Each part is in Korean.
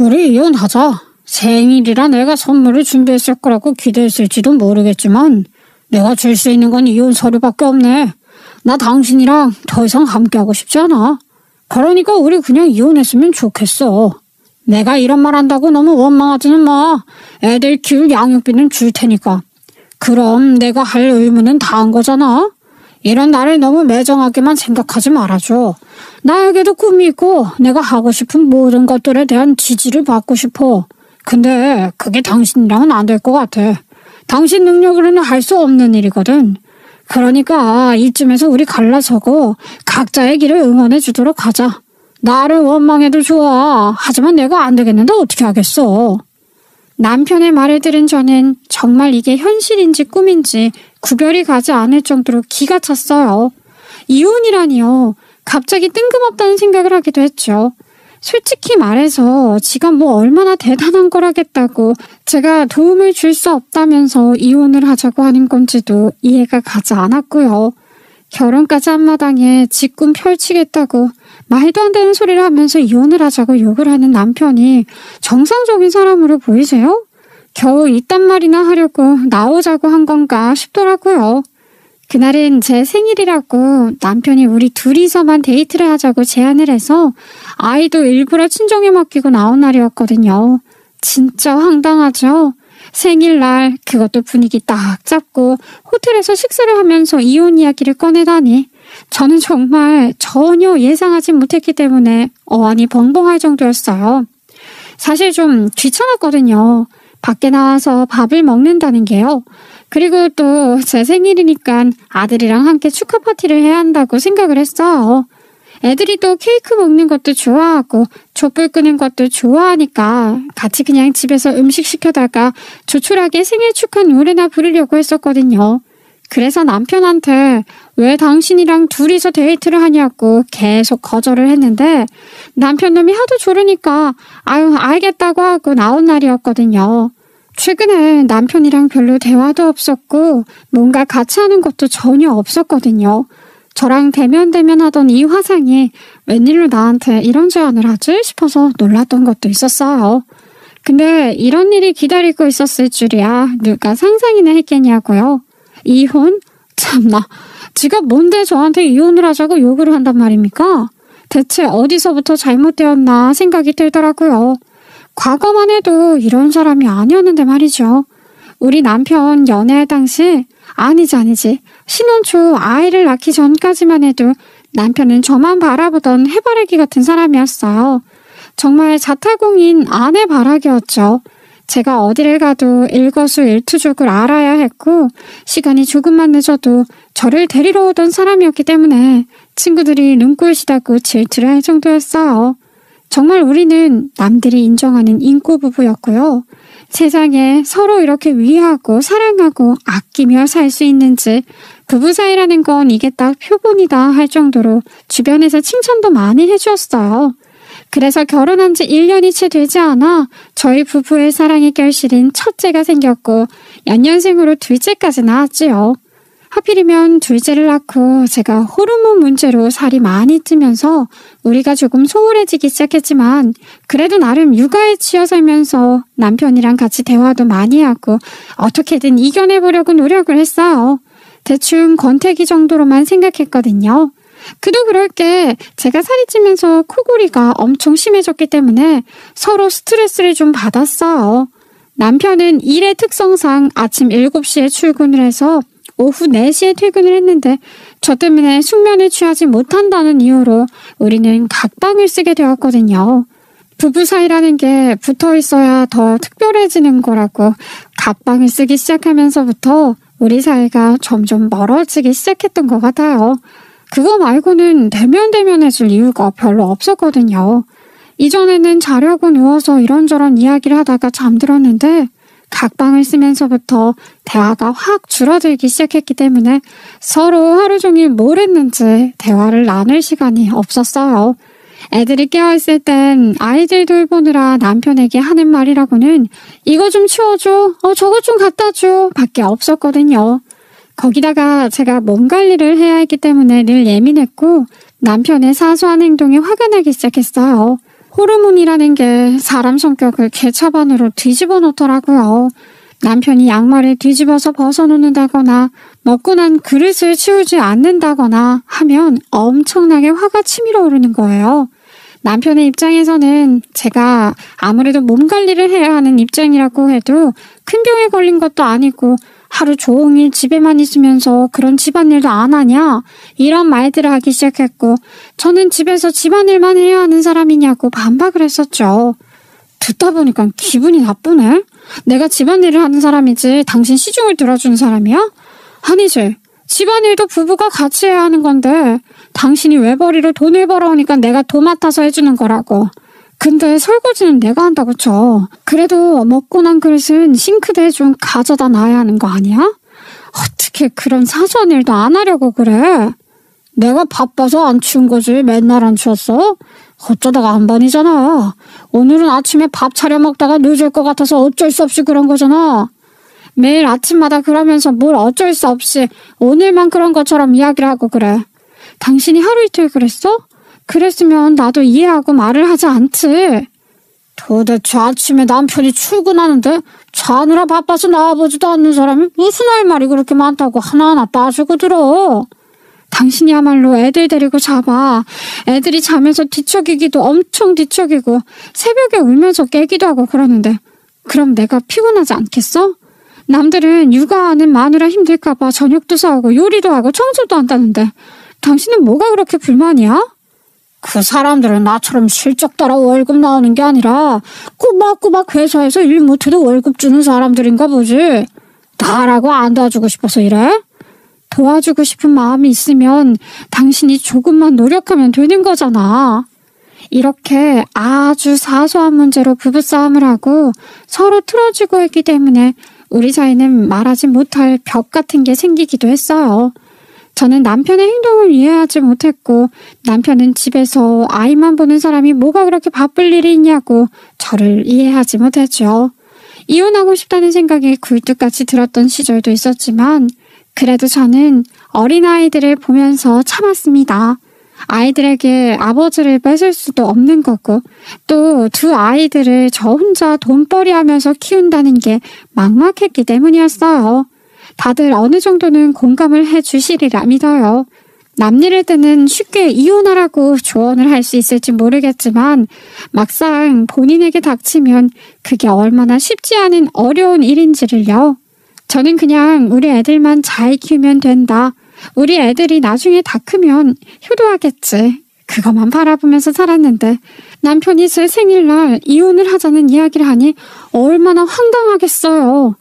우리 이혼하자. 생일이라 내가 선물을 준비했을 거라고 기대했을지도 모르겠지만 내가 줄 수 있는 건 이혼 서류밖에 없네. 나 당신이랑 더 이상 함께하고 싶지 않아. 그러니까 우리 그냥 이혼했으면 좋겠어. 내가 이런 말 한다고 너무 원망하지는 마. 애들 키울 양육비는 줄 테니까. 그럼 내가 할 의무는 다 한 거잖아. 이런 나를 너무 매정하게만 생각하지 말아줘. 나에게도 꿈이 있고 내가 하고 싶은 모든 것들에 대한 지지를 받고 싶어. 근데 그게 당신이랑은 안 될 것 같아. 당신 능력으로는 할 수 없는 일이거든. 그러니까 이쯤에서 우리 갈라서고 각자의 길을 응원해 주도록 하자. 나를 원망해도 좋아. 하지만 내가 안 되겠는데 어떻게 하겠어. 남편의 말을 들은 저는 정말 이게 현실인지 꿈인지 구별이 가지 않을 정도로 기가 찼어요. 이혼이라니요. 갑자기 뜬금없다는 생각을 하기도 했죠. 솔직히 말해서 지가 뭐 얼마나 대단한 거라겠다고 제가 도움을 줄 수 없다면서 이혼을 하자고 하는 건지도 이해가 가지 않았고요. 결혼까지 한 마당에 직군 펼치겠다고 말도 안 되는 소리를 하면서 이혼을 하자고 욕을 하는 남편이 정상적인 사람으로 보이세요? 겨우 이딴 말이나 하려고 나오자고 한 건가 싶더라고요. 그날은 제 생일이라고 남편이 우리 둘이서만 데이트를 하자고 제안을 해서 아이도 일부러 친정에 맡기고 나온 날이었거든요. 진짜 황당하죠? 생일날 그것도 분위기 딱 잡고 호텔에서 식사를 하면서 이혼 이야기를 꺼내다니 저는 정말 전혀 예상하지 못했기 때문에 어안이 벙벙할 정도였어요. 사실 좀 귀찮았거든요. 밖에 나와서 밥을 먹는다는 게요. 그리고 또 제 생일이니까 아들이랑 함께 축하 파티를 해야 한다고 생각을 했어요. 애들이 또 케이크 먹는 것도 좋아하고 촛불 끄는 것도 좋아하니까 같이 그냥 집에서 음식 시켜다가 조촐하게 생일 축하 노래나 부르려고 했었거든요. 그래서 남편한테 왜 당신이랑 둘이서 데이트를 하냐고 계속 거절을 했는데 남편 놈이 하도 조르니까 아유 알겠다고 하고 나온 날이었거든요. 최근에 남편이랑 별로 대화도 없었고 뭔가 같이 하는 것도 전혀 없었거든요. 저랑 대면 하던 이 화상이 웬일로 나한테 이런 제안을 하지 싶어서 놀랐던 것도 있었어요. 근데 이런 일이 기다리고 있었을 줄이야 누가 상상이나 했겠냐고요. 이혼? 참나, 지가 뭔데 저한테 이혼을 하자고 요구를 한단 말입니까? 대체 어디서부터 잘못되었나 생각이 들더라고요. 과거만 해도 이런 사람이 아니었는데 말이죠. 우리 남편 연애할 당시 아니지 신혼 초 아이를 낳기 전까지만 해도 남편은 저만 바라보던 해바라기 같은 사람이었어요. 정말 자타공인 아내 바라기였죠. 제가 어디를 가도 일거수일투족을 알아야 했고 시간이 조금만 늦어도 저를 데리러 오던 사람이었기 때문에 친구들이 눈꼴시다고 질투를 할 정도였어요. 정말 우리는 남들이 인정하는 인고 부부였고요. 세상에 서로 이렇게 위하고 사랑하고 아끼며 살 수 있는지 부부 사이라는 건 이게 딱 표본이다 할 정도로 주변에서 칭찬도 많이 해주었어요. 그래서 결혼한 지 1년이 채 되지 않아 저희 부부의 사랑의 결실인 첫째가 생겼고 연년생으로 둘째까지 낳았지요. 하필이면 둘째를 낳고 제가 호르몬 문제로 살이 많이 찌면서 우리가 조금 소홀해지기 시작했지만 그래도 나름 육아에 치여 살면서 남편이랑 같이 대화도 많이 하고 어떻게든 이겨내보려고 노력을 했어요. 대충 권태기 정도로만 생각했거든요. 그도 그럴 게 제가 살이 찌면서 코골이가 엄청 심해졌기 때문에 서로 스트레스를 좀 받았어요. 남편은 일의 특성상 아침 7시에 출근을 해서 오후 4시에 퇴근을 했는데 저 때문에 숙면을 취하지 못한다는 이유로 우리는 각방을 쓰게 되었거든요. 부부 사이라는 게 붙어 있어야 더 특별해지는 거라고 각방을 쓰기 시작하면서부터 우리 사이가 점점 멀어지기 시작했던 것 같아요. 그거 말고는 대면해줄 이유가 별로 없었거든요. 이전에는 자려고 누워서 이런저런 이야기를 하다가 잠들었는데 각방을 쓰면서부터 대화가 확 줄어들기 시작했기 때문에 서로 하루 종일 뭘 했는지 대화를 나눌 시간이 없었어요. 애들이 깨어있을 땐 아이들 돌보느라 남편에게 하는 말이라고는 이거 좀 치워줘, 저거 좀 갖다 줘 밖에 없었거든요. 거기다가 제가 몸 관리를 해야 했기 때문에 늘 예민했고 남편의 사소한 행동에 화가 나기 시작했어요. 호르몬이라는 게 사람 성격을 개차반으로 뒤집어 놓더라고요. 남편이 양말을 뒤집어서 벗어놓는다거나 먹고 난 그릇을 치우지 않는다거나 하면 엄청나게 화가 치밀어 오르는 거예요. 남편의 입장에서는 제가 아무래도 몸 관리를 해야 하는 입장이라고 해도 큰 병에 걸린 것도 아니고 하루 종일 집에만 있으면서 그런 집안일도 안 하냐? 이런 말들을 하기 시작했고 저는 집에서 집안일만 해야 하는 사람이냐고 반박을 했었죠. 듣다 보니까 기분이 나쁘네. 내가 집안일을 하는 사람이지 당신 시중을 들어주는 사람이야? 아니지. 집안일도 부부가 같이 해야 하는 건데 당신이 외벌이로 돈을 벌어오니까 내가 도맡아서 해주는 거라고. 근데 설거지는 내가 한다고 쳐. 그래도 먹고 난 그릇은 싱크대에 좀 가져다 놔야 하는 거 아니야? 어떻게 그런 사소한 일도 안 하려고 그래? 내가 바빠서 안 치운 거지 맨날 안 치웠어? 어쩌다가 한 번이잖아. 오늘은 아침에 밥 차려 먹다가 늦을 것 같아서 어쩔 수 없이 그런 거잖아. 매일 아침마다 그러면서 뭘 어쩔 수 없이 오늘만 그런 것처럼 이야기를 하고 그래. 당신이 하루 이틀 그랬어? 그랬으면 나도 이해하고 말을 하지 않지. 도대체 아침에 남편이 출근하는데 자느라 바빠서 나와보지도 않는 사람이 무슨 할 말이 그렇게 많다고 하나하나 따지고 들어. 당신이야말로 애들 데리고 자봐. 애들이 자면서 뒤척이기도 엄청 뒤척이고 새벽에 울면서 깨기도 하고 그러는데 그럼 내가 피곤하지 않겠어? 남들은 육아하는 마누라 힘들까봐 저녁도 사오고 요리도 하고 청소도 한다는데 당신은 뭐가 그렇게 불만이야? 그 사람들은 나처럼 실적 따라 월급 나오는 게 아니라 꼬박꼬박 회사에서 일 못해도 월급 주는 사람들인가 보지. 나라고 안 도와주고 싶어서 이래? 도와주고 싶은 마음이 있으면 당신이 조금만 노력하면 되는 거잖아. 이렇게 아주 사소한 문제로 부부싸움을 하고 서로 틀어지고 있기 때문에 우리 사이는 말하지 못할 벽 같은 게 생기기도 했어요. 저는 남편의 행동을 이해하지 못했고 남편은 집에서 아이만 보는 사람이 뭐가 그렇게 바쁠 일이 있냐고 저를 이해하지 못했죠. 이혼하고 싶다는 생각이 굴뚝같이 들었던 시절도 있었지만 그래도 저는 어린아이들을 보면서 참았습니다. 아이들에게 아버지를 뺏을 수도 없는 거고 또 두 아이들을 저 혼자 돈벌이 하면서 키운다는 게 막막했기 때문이었어요. 다들 어느 정도는 공감을 해주시리라 믿어요. 남일을 때는 쉽게 이혼하라고 조언을 할 수 있을지 모르겠지만 막상 본인에게 닥치면 그게 얼마나 쉽지 않은 어려운 일인지를요. 저는 그냥 우리 애들만 잘 키우면 된다. 우리 애들이 나중에 다 크면 효도하겠지. 그것만 바라보면서 살았는데 남편이 제 생일날 이혼을 하자는 이야기를 하니 얼마나 황당하겠어요.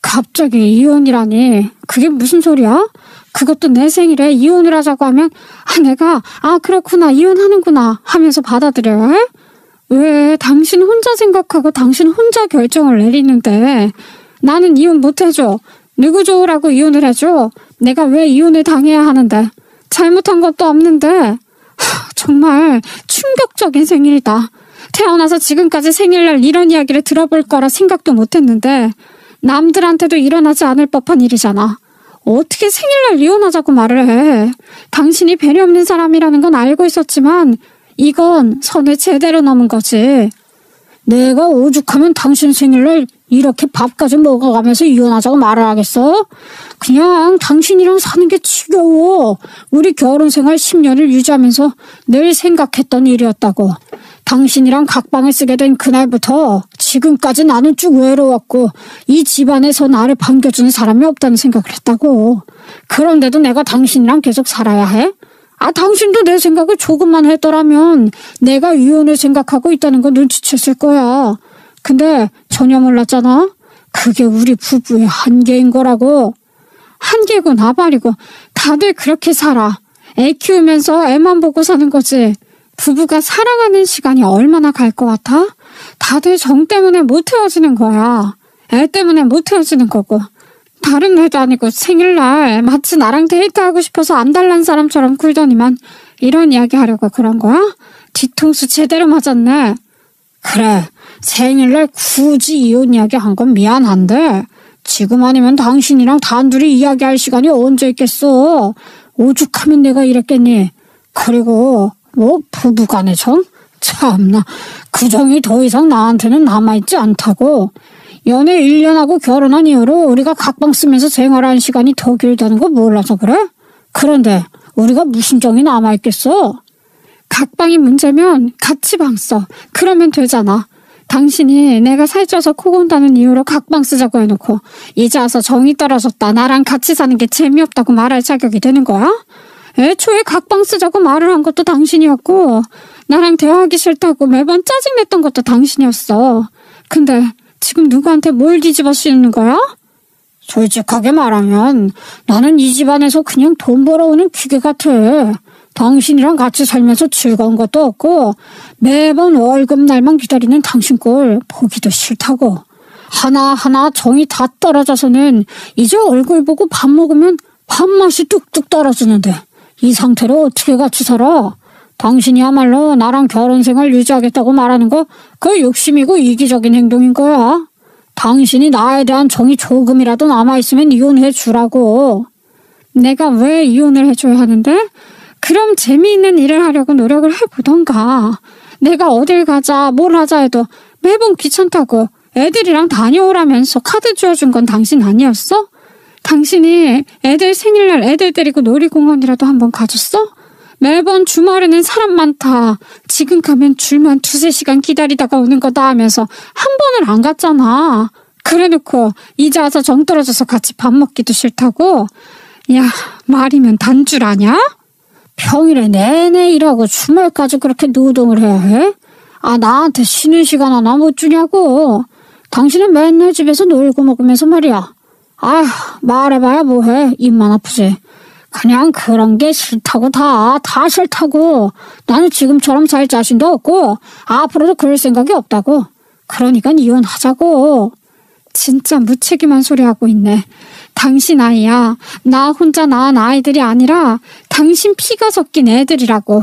갑자기 이혼이라니 그게 무슨 소리야? 그것도 내 생일에 이혼을 하자고 하면 내가 그렇구나 이혼하는구나 하면서 받아들여야 해? 왜 당신 혼자 생각하고 당신 혼자 결정을 내리는데 나는 이혼 못해줘. 누구 좋으라고 이혼을 해줘. 내가 왜 이혼을 당해야 하는데 잘못한 것도 없는데 정말 충격적인 생일이다. 태어나서 지금까지 생일날 이런 이야기를 들어볼 거라 생각도 못했는데 남들한테도 일어나지 않을 법한 일이잖아. 어떻게 생일날 이혼하자고 말을 해. 당신이 배려 없는 사람이라는 건 알고 있었지만 이건 선을 제대로 넘은 거지. 내가 오죽하면 당신 생일날 이렇게 밥까지 먹어가면서 이혼하자고 말을 하겠어? 그냥 당신이랑 사는 게 지겨워. 우리 결혼생활 10년을 유지하면서 늘 생각했던 일이었다고. 당신이랑 각방을 쓰게 된 그날부터 지금까지 나는 쭉 외로웠고 이 집안에서 나를 반겨주는 사람이 없다는 생각을 했다고. 그런데도 내가 당신이랑 계속 살아야 해? 당신도 내 생각을 조금만 했더라면 내가 이혼을 생각하고 있다는 거 눈치챘을 거야. 근데 전혀 몰랐잖아. 그게 우리 부부의 한계인 거라고. 한계고 나발이고 다들 그렇게 살아. 애 키우면서 애만 보고 사는 거지. 부부가 사랑하는 시간이 얼마나 갈 것 같아? 다들 정 때문에 못 헤어지는 거야. 애 때문에 못 헤어지는 거고. 다른 애도 아니고 생일날 마치 나랑 데이트하고 싶어서 안달난 사람처럼 굴더니만 이런 이야기 하려고 그런 거야? 뒤통수 제대로 맞았네. 그래, 생일날 굳이 이혼 이야기 한 건 미안한데 지금 아니면 당신이랑 단둘이 이야기할 시간이 언제 있겠어. 오죽하면 내가 이랬겠니. 그리고 부부간의 정? 참나, 그 정이 더 이상 나한테는 남아있지 않다고. 연애 1년하고 결혼한 이후로 우리가 각방 쓰면서 생활하는 시간이 더 길다는 거 몰라서 그래? 그런데 우리가 무슨 정이 남아있겠어? 각방이 문제면 같이 방 써. 그러면 되잖아. 당신이 내가 살쪄서 코 곤다는 이유로 각방 쓰자고 해놓고 이제 와서 정이 떨어졌다, 나랑 같이 사는 게 재미없다고 말할 자격이 되는 거야? 애초에 각방 쓰자고 말을 한 것도 당신이었고 나랑 대화하기 싫다고 매번 짜증냈던 것도 당신이었어. 근데 지금 누구한테 뭘 뒤집어 씌우는 거야? 솔직하게 말하면 나는 이 집안에서 그냥 돈 벌어오는 기계 같아. 당신이랑 같이 살면서 즐거운 것도 없고 매번 월급날만 기다리는 당신 꼴 보기도 싫다고. 하나하나 정이 다 떨어져서는 이제 얼굴 보고 밥 먹으면 밥맛이 뚝뚝 떨어지는데 이 상태로 어떻게 같이 살아? 당신이야말로 나랑 결혼생활 유지하겠다고 말하는 거 그거 욕심이고 이기적인 행동인 거야. 당신이 나에 대한 정이 조금이라도 남아있으면 이혼해 주라고. 내가 왜 이혼을 해줘야 하는데? 그럼 재미있는 일을 하려고 노력을 해보던가. 내가 어딜 가자 뭘 하자 해도 매번 귀찮다고 애들이랑 다녀오라면서 카드 주워준 건 당신 아니었어? 당신이 애들 생일날 애들 데리고 놀이공원이라도 한번 가줬어? 매번 주말에는 사람 많다, 지금 가면 줄만 2-3시간 기다리다가 오는 거다 하면서 한 번을 안 갔잖아. 그래놓고 이제 와서 정 떨어져서 같이 밥 먹기도 싫다고? 야, 말이면 단줄 아냐? 평일에 내내 일하고 주말까지 그렇게 노동을 해야 해? 아, 나한테 쉬는 시간 하나 못 주냐고. 당신은 맨날 집에서 놀고 먹으면서 말이야. 아휴, 말해봐야 뭐해. 입만 아프지. 그냥 그런 게 싫다고. 다 싫다고. 나는 지금처럼 살 자신도 없고 앞으로도 그럴 생각이 없다고. 그러니까 이혼하자고. 진짜 무책임한 소리 하고 있네. 당신 아이야. 나 혼자 낳은 아이들이 아니라 당신 피가 섞인 애들이라고.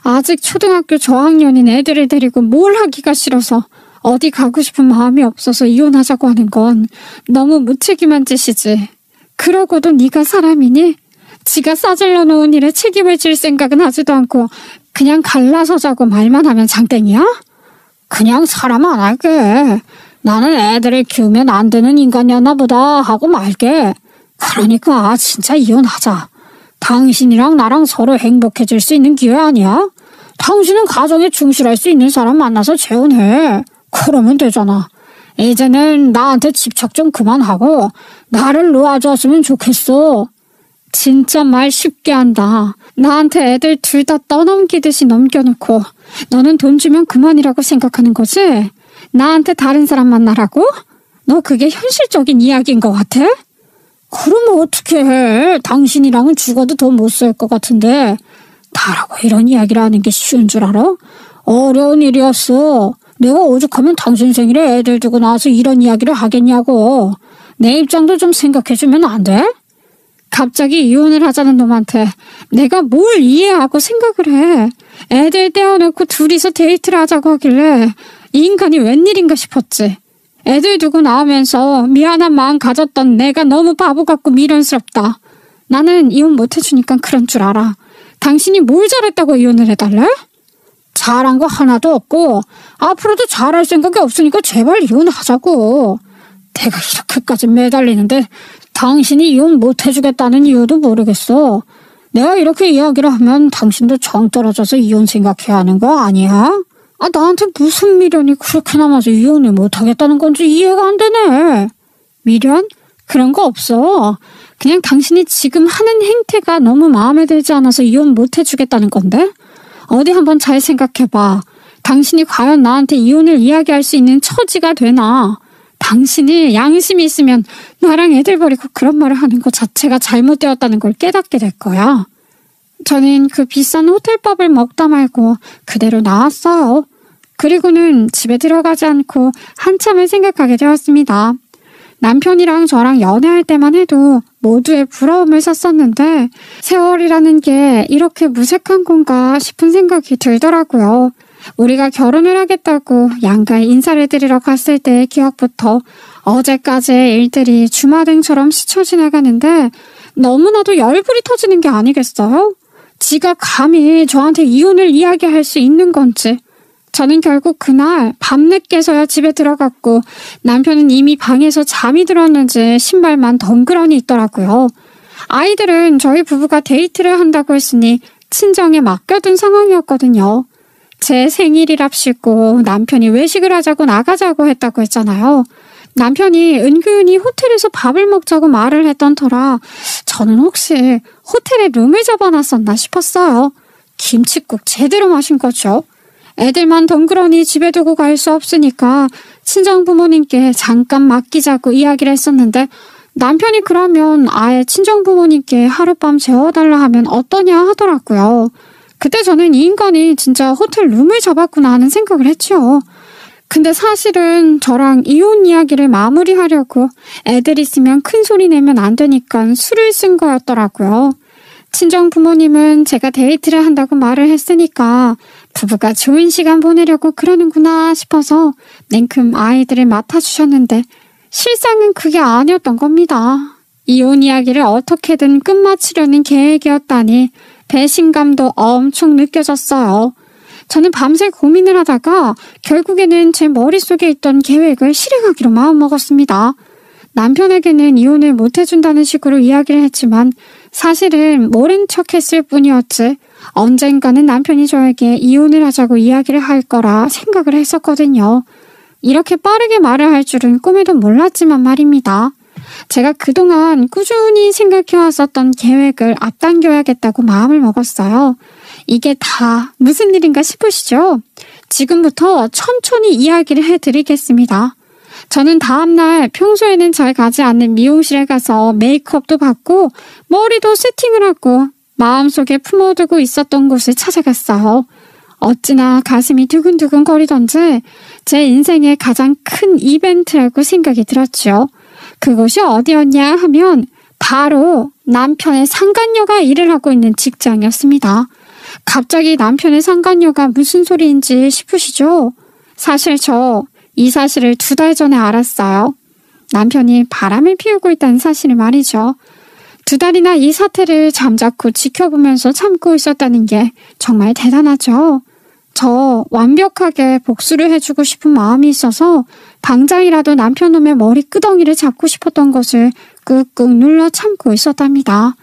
아직 초등학교 저학년인 애들을 데리고 뭘 하기가 싫어서 어디 가고 싶은 마음이 없어서 이혼하자고 하는 건 너무 무책임한 짓이지. 그러고도 네가 사람이니? 지가 싸질러 놓은 일에 책임을 질 생각은 하지도 않고 그냥 갈라서자고 말만 하면 장땡이야? 그냥 사람 안 할게. 나는 애들을 키우면 안 되는 인간이었나 보다 하고 말게. 그러니까 진짜 이혼하자. 당신이랑 나랑 서로 행복해질 수 있는 기회 아니야? 당신은 가정에 충실할 수 있는 사람 만나서 재혼해. 그러면 되잖아. 이제는 나한테 집착 좀 그만하고 나를 놓아줬으면 좋겠어. 진짜 말 쉽게 한다. 나한테 애들 둘 다 떠넘기듯이 넘겨놓고 너는 돈 주면 그만이라고 생각하는 거지? 나한테 다른 사람 만나라고? 너 그게 현실적인 이야기인 것 같아? 그러면 어떻게 해? 당신이랑은 죽어도 더 못 살 것 같은데 나라고 이런 이야기를 하는 게 쉬운 줄 알아? 어려운 일이었어. 내가 오죽하면 당신 생일에 애들 두고 나와서 이런 이야기를 하겠냐고. 내 입장도 좀 생각해주면 안 돼? 갑자기 이혼을 하자는 놈한테 내가 뭘 이해하고 생각을 해. 애들 떼어놓고 둘이서 데이트를 하자고 하길래 이 인간이 웬일인가 싶었지. 애들 두고 나오면서 미안한 마음 가졌던 내가 너무 바보 같고 미련스럽다. 나는 이혼 못 해주니까 그런 줄 알아. 당신이 뭘 잘했다고 이혼을 해달래? 잘한 거 하나도 없고 앞으로도 잘할 생각이 없으니까 제발 이혼하자고. 내가 이렇게까지 매달리는데 당신이 이혼 못 해주겠다는 이유도 모르겠어. 내가 이렇게 이야기를 하면 당신도 정 떨어져서 이혼 생각해야 하는 거 아니야? 아, 나한테 무슨 미련이 그렇게 남아서 이혼을 못 하겠다는 건지 이해가 안 되네. 미련? 그런 거 없어. 그냥 당신이 지금 하는 행태가 너무 마음에 들지 않아서 이혼 못 해주겠다는 건데? 어디 한번 잘 생각해봐. 당신이 과연 나한테 이혼을 이야기할 수 있는 처지가 되나? 당신이 양심이 있으면 나랑 애들 버리고 그런 말을 하는 것 자체가 잘못되었다는 걸 깨닫게 될 거야. 저는 그 비싼 호텔밥을 먹다 말고 그대로 나왔어요. 그리고는 집에 들어가지 않고 한참을 생각하게 되었습니다. 남편이랑 저랑 연애할 때만 해도 모두의 부러움을 샀었는데 세월이라는 게 이렇게 무색한 건가 싶은 생각이 들더라고요. 우리가 결혼을 하겠다고 양가에 인사를 드리러 갔을 때의 기억부터 어제까지의 일들이 주마등처럼 스쳐 지나가는데 너무나도 열불이 터지는 게 아니겠어요? 지가 감히 저한테 이혼을 이야기할 수 있는 건지 저는 결국 그날 밤늦게서야 집에 들어갔고 남편은 이미 방에서 잠이 들었는지 신발만 덩그러니 있더라고요. 아이들은 저희 부부가 데이트를 한다고 했으니 친정에 맡겨둔 상황이었거든요. 제 생일이랍시고 남편이 외식을 하자고 나가자고 했다고 했잖아요. 남편이 은근히 호텔에서 밥을 먹자고 말을 했던 터라 저는 혹시 호텔에 룸을 잡아놨었나 싶었어요. 김칫국 제대로 마신 거죠. 애들만 덩그러니 집에 두고 갈 수 없으니까 친정 부모님께 잠깐 맡기자고 이야기를 했었는데 남편이 그러면 아예 친정 부모님께 하룻밤 재워달라 하면 어떠냐 하더라고요. 그때 저는 이 인간이 진짜 호텔 룸을 잡았구나 하는 생각을 했죠. 근데 사실은 저랑 이혼 이야기를 마무리하려고 애들 있으면 큰 소리 내면 안 되니까 술을 쓴 거였더라고요. 친정 부모님은 제가 데이트를 한다고 말을 했으니까 부부가 좋은 시간 보내려고 그러는구나 싶어서 냉큼 아이들을 맡아주셨는데 실상은 그게 아니었던 겁니다. 이혼 이야기를 어떻게든 끝마치려는 계획이었다니 배신감도 엄청 느껴졌어요. 저는 밤새 고민을 하다가 결국에는 제 머릿속에 있던 계획을 실행하기로 마음먹었습니다. 남편에게는 이혼을 못해준다는 식으로 이야기를 했지만 사실은 모른 척했을 뿐이었지 언젠가는 남편이 저에게 이혼을 하자고 이야기를 할 거라 생각을 했었거든요. 이렇게 빠르게 말을 할 줄은 꿈에도 몰랐지만 말입니다. 제가 그동안 꾸준히 생각해왔었던 계획을 앞당겨야겠다고 마음을 먹었어요. 이게 다 무슨 일인가 싶으시죠? 지금부터 천천히 이야기를 해드리겠습니다. 저는 다음날 평소에는 잘 가지 않는 미용실에 가서 메이크업도 받고 머리도 세팅을 하고 마음속에 품어두고 있었던 곳을 찾아갔어요. 어찌나 가슴이 두근두근 거리던지 제 인생의 가장 큰 이벤트라고 생각이 들었죠. 그곳이 어디였냐 하면 바로 남편의 상간녀가 일을 하고 있는 직장이었습니다. 갑자기 남편의 상간녀가 무슨 소리인지 싶으시죠? 사실 저 이 사실을 2달 전에 알았어요. 남편이 바람을 피우고 있다는 사실을 말이죠. 2달이나 이 사태를 잠자코 지켜보면서 참고 있었다는 게 정말 대단하죠. 저 완벽하게 복수를 해주고 싶은 마음이 있어서 당장이라도 남편 놈의 머리 끄덩이를 잡고 싶었던 것을 꾹꾹 눌러 참고 있었답니다.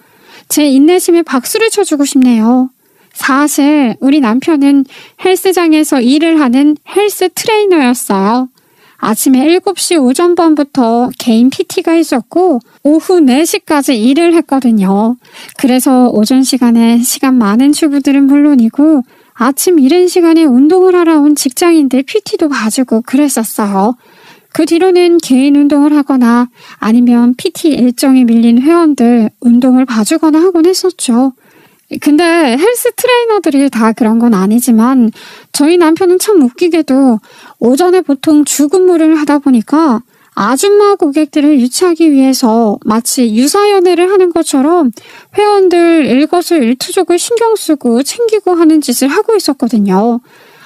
제 인내심에 박수를 쳐주고 싶네요. 사실 우리 남편은 헬스장에서 일을 하는 헬스 트레이너였어요. 아침에 7시 오전반부터 개인 PT가 있었고 오후 4시까지 일을 했거든요. 그래서 오전 시간에 시간 많은 주부들은 물론이고 아침 이른 시간에 운동을 하러 온 직장인들 PT도 봐주고 그랬었어요. 그 뒤로는 개인 운동을 하거나 아니면 PT 일정이 밀린 회원들 운동을 봐주거나 하곤 했었죠. 근데 헬스 트레이너들이 다 그런 건 아니지만 저희 남편은 참 웃기게도 오전에 보통 주근무를 하다 보니까 아줌마 고객들을 유치하기 위해서 마치 유사연애를 하는 것처럼 회원들 일거수일투족을 신경 쓰고 챙기고 하는 짓을 하고 있었거든요.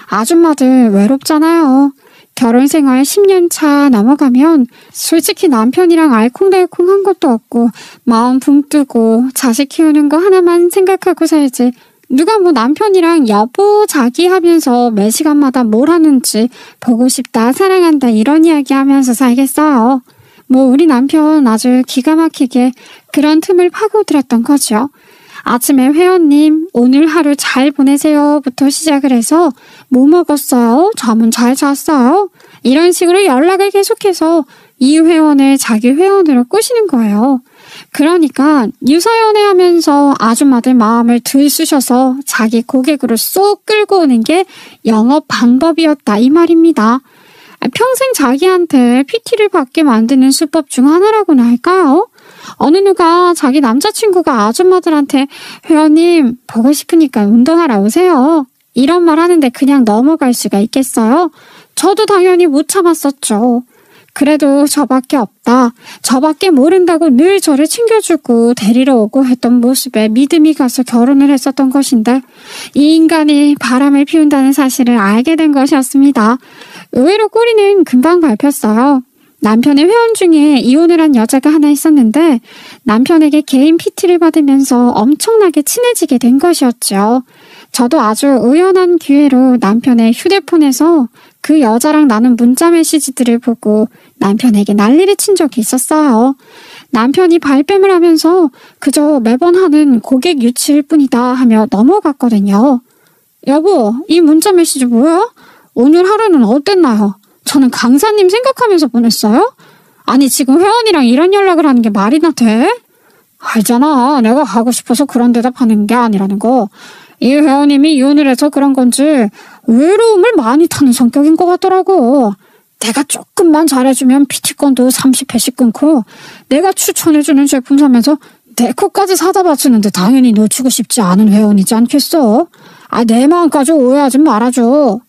아줌마들 외롭잖아요. 결혼 생활 10년 차 넘어가면 솔직히 남편이랑 알콩달콩한 것도 없고 마음 붕 뜨고 자식 키우는 거 하나만 생각하고 살지 누가 뭐 남편이랑 여보 자기 하면서 매 시간마다 뭘 하는지 보고 싶다 사랑한다 이런 이야기 하면서 살겠어요. 뭐 우리 남편 아주 기가 막히게 그런 틈을 파고들었던 거죠. 아침에 회원님 오늘 하루 잘 보내세요부터 시작을 해서 뭐 먹었어요? 잠은 잘 잤어요? 이런 식으로 연락을 계속해서 이 회원을 자기 회원으로 꼬시는 거예요. 그러니까 유사연애하면서 아줌마들 마음을 들쑤셔서 자기 고객으로 쏙 끌고 오는 게 영업 방법이었다 이 말입니다. 평생 자기한테 PT를 받게 만드는 수법 중 하나라고나 할까요? 어느 누가 자기 남자친구가 아줌마들한테 회원님 보고 싶으니까 운동하러 오세요. 이런 말 하는데 그냥 넘어갈 수가 있겠어요? 저도 당연히 못 참았었죠. 그래도 저밖에 없다. 저밖에 모른다고 늘 저를 챙겨주고 데리러 오고 했던 모습에 믿음이 가서 결혼을 했었던 것인데 이 인간이 바람을 피운다는 사실을 알게 된 것이었습니다. 의외로 꼬리는 금방 밟혔어요. 남편의 회원 중에 이혼을 한 여자가 하나 있었는데 남편에게 개인 PT를 받으면서 엄청나게 친해지게 된 것이었죠. 저도 아주 우연한 기회로 남편의 휴대폰에서 그 여자랑 나눈 문자 메시지들을 보고 남편에게 난리를 친 적이 있었어요. 남편이 발뺌을 하면서 그저 매번 하는 고객 유치일 뿐이다 하며 넘어갔거든요. 여보, 이 문자 메시지 뭐야? 오늘 하루는 어땠나요? 저는 강사님 생각하면서 보냈어요? 아니 지금 회원이랑 이런 연락을 하는 게 말이나 돼? 알잖아. 내가 가고 싶어서 그런 대답하는 게 아니라는 거. 이 회원님이 이혼을 해서 그런 건지 외로움을 많이 타는 성격인 것 같더라고. 내가 조금만 잘해주면 PT권도 30회씩 끊고 내가 추천해주는 제품 사면서 내 것까지 사다 바치는데 당연히 놓치고 싶지 않은 회원이지 않겠어? 내 마음까지 오해하지 말아줘.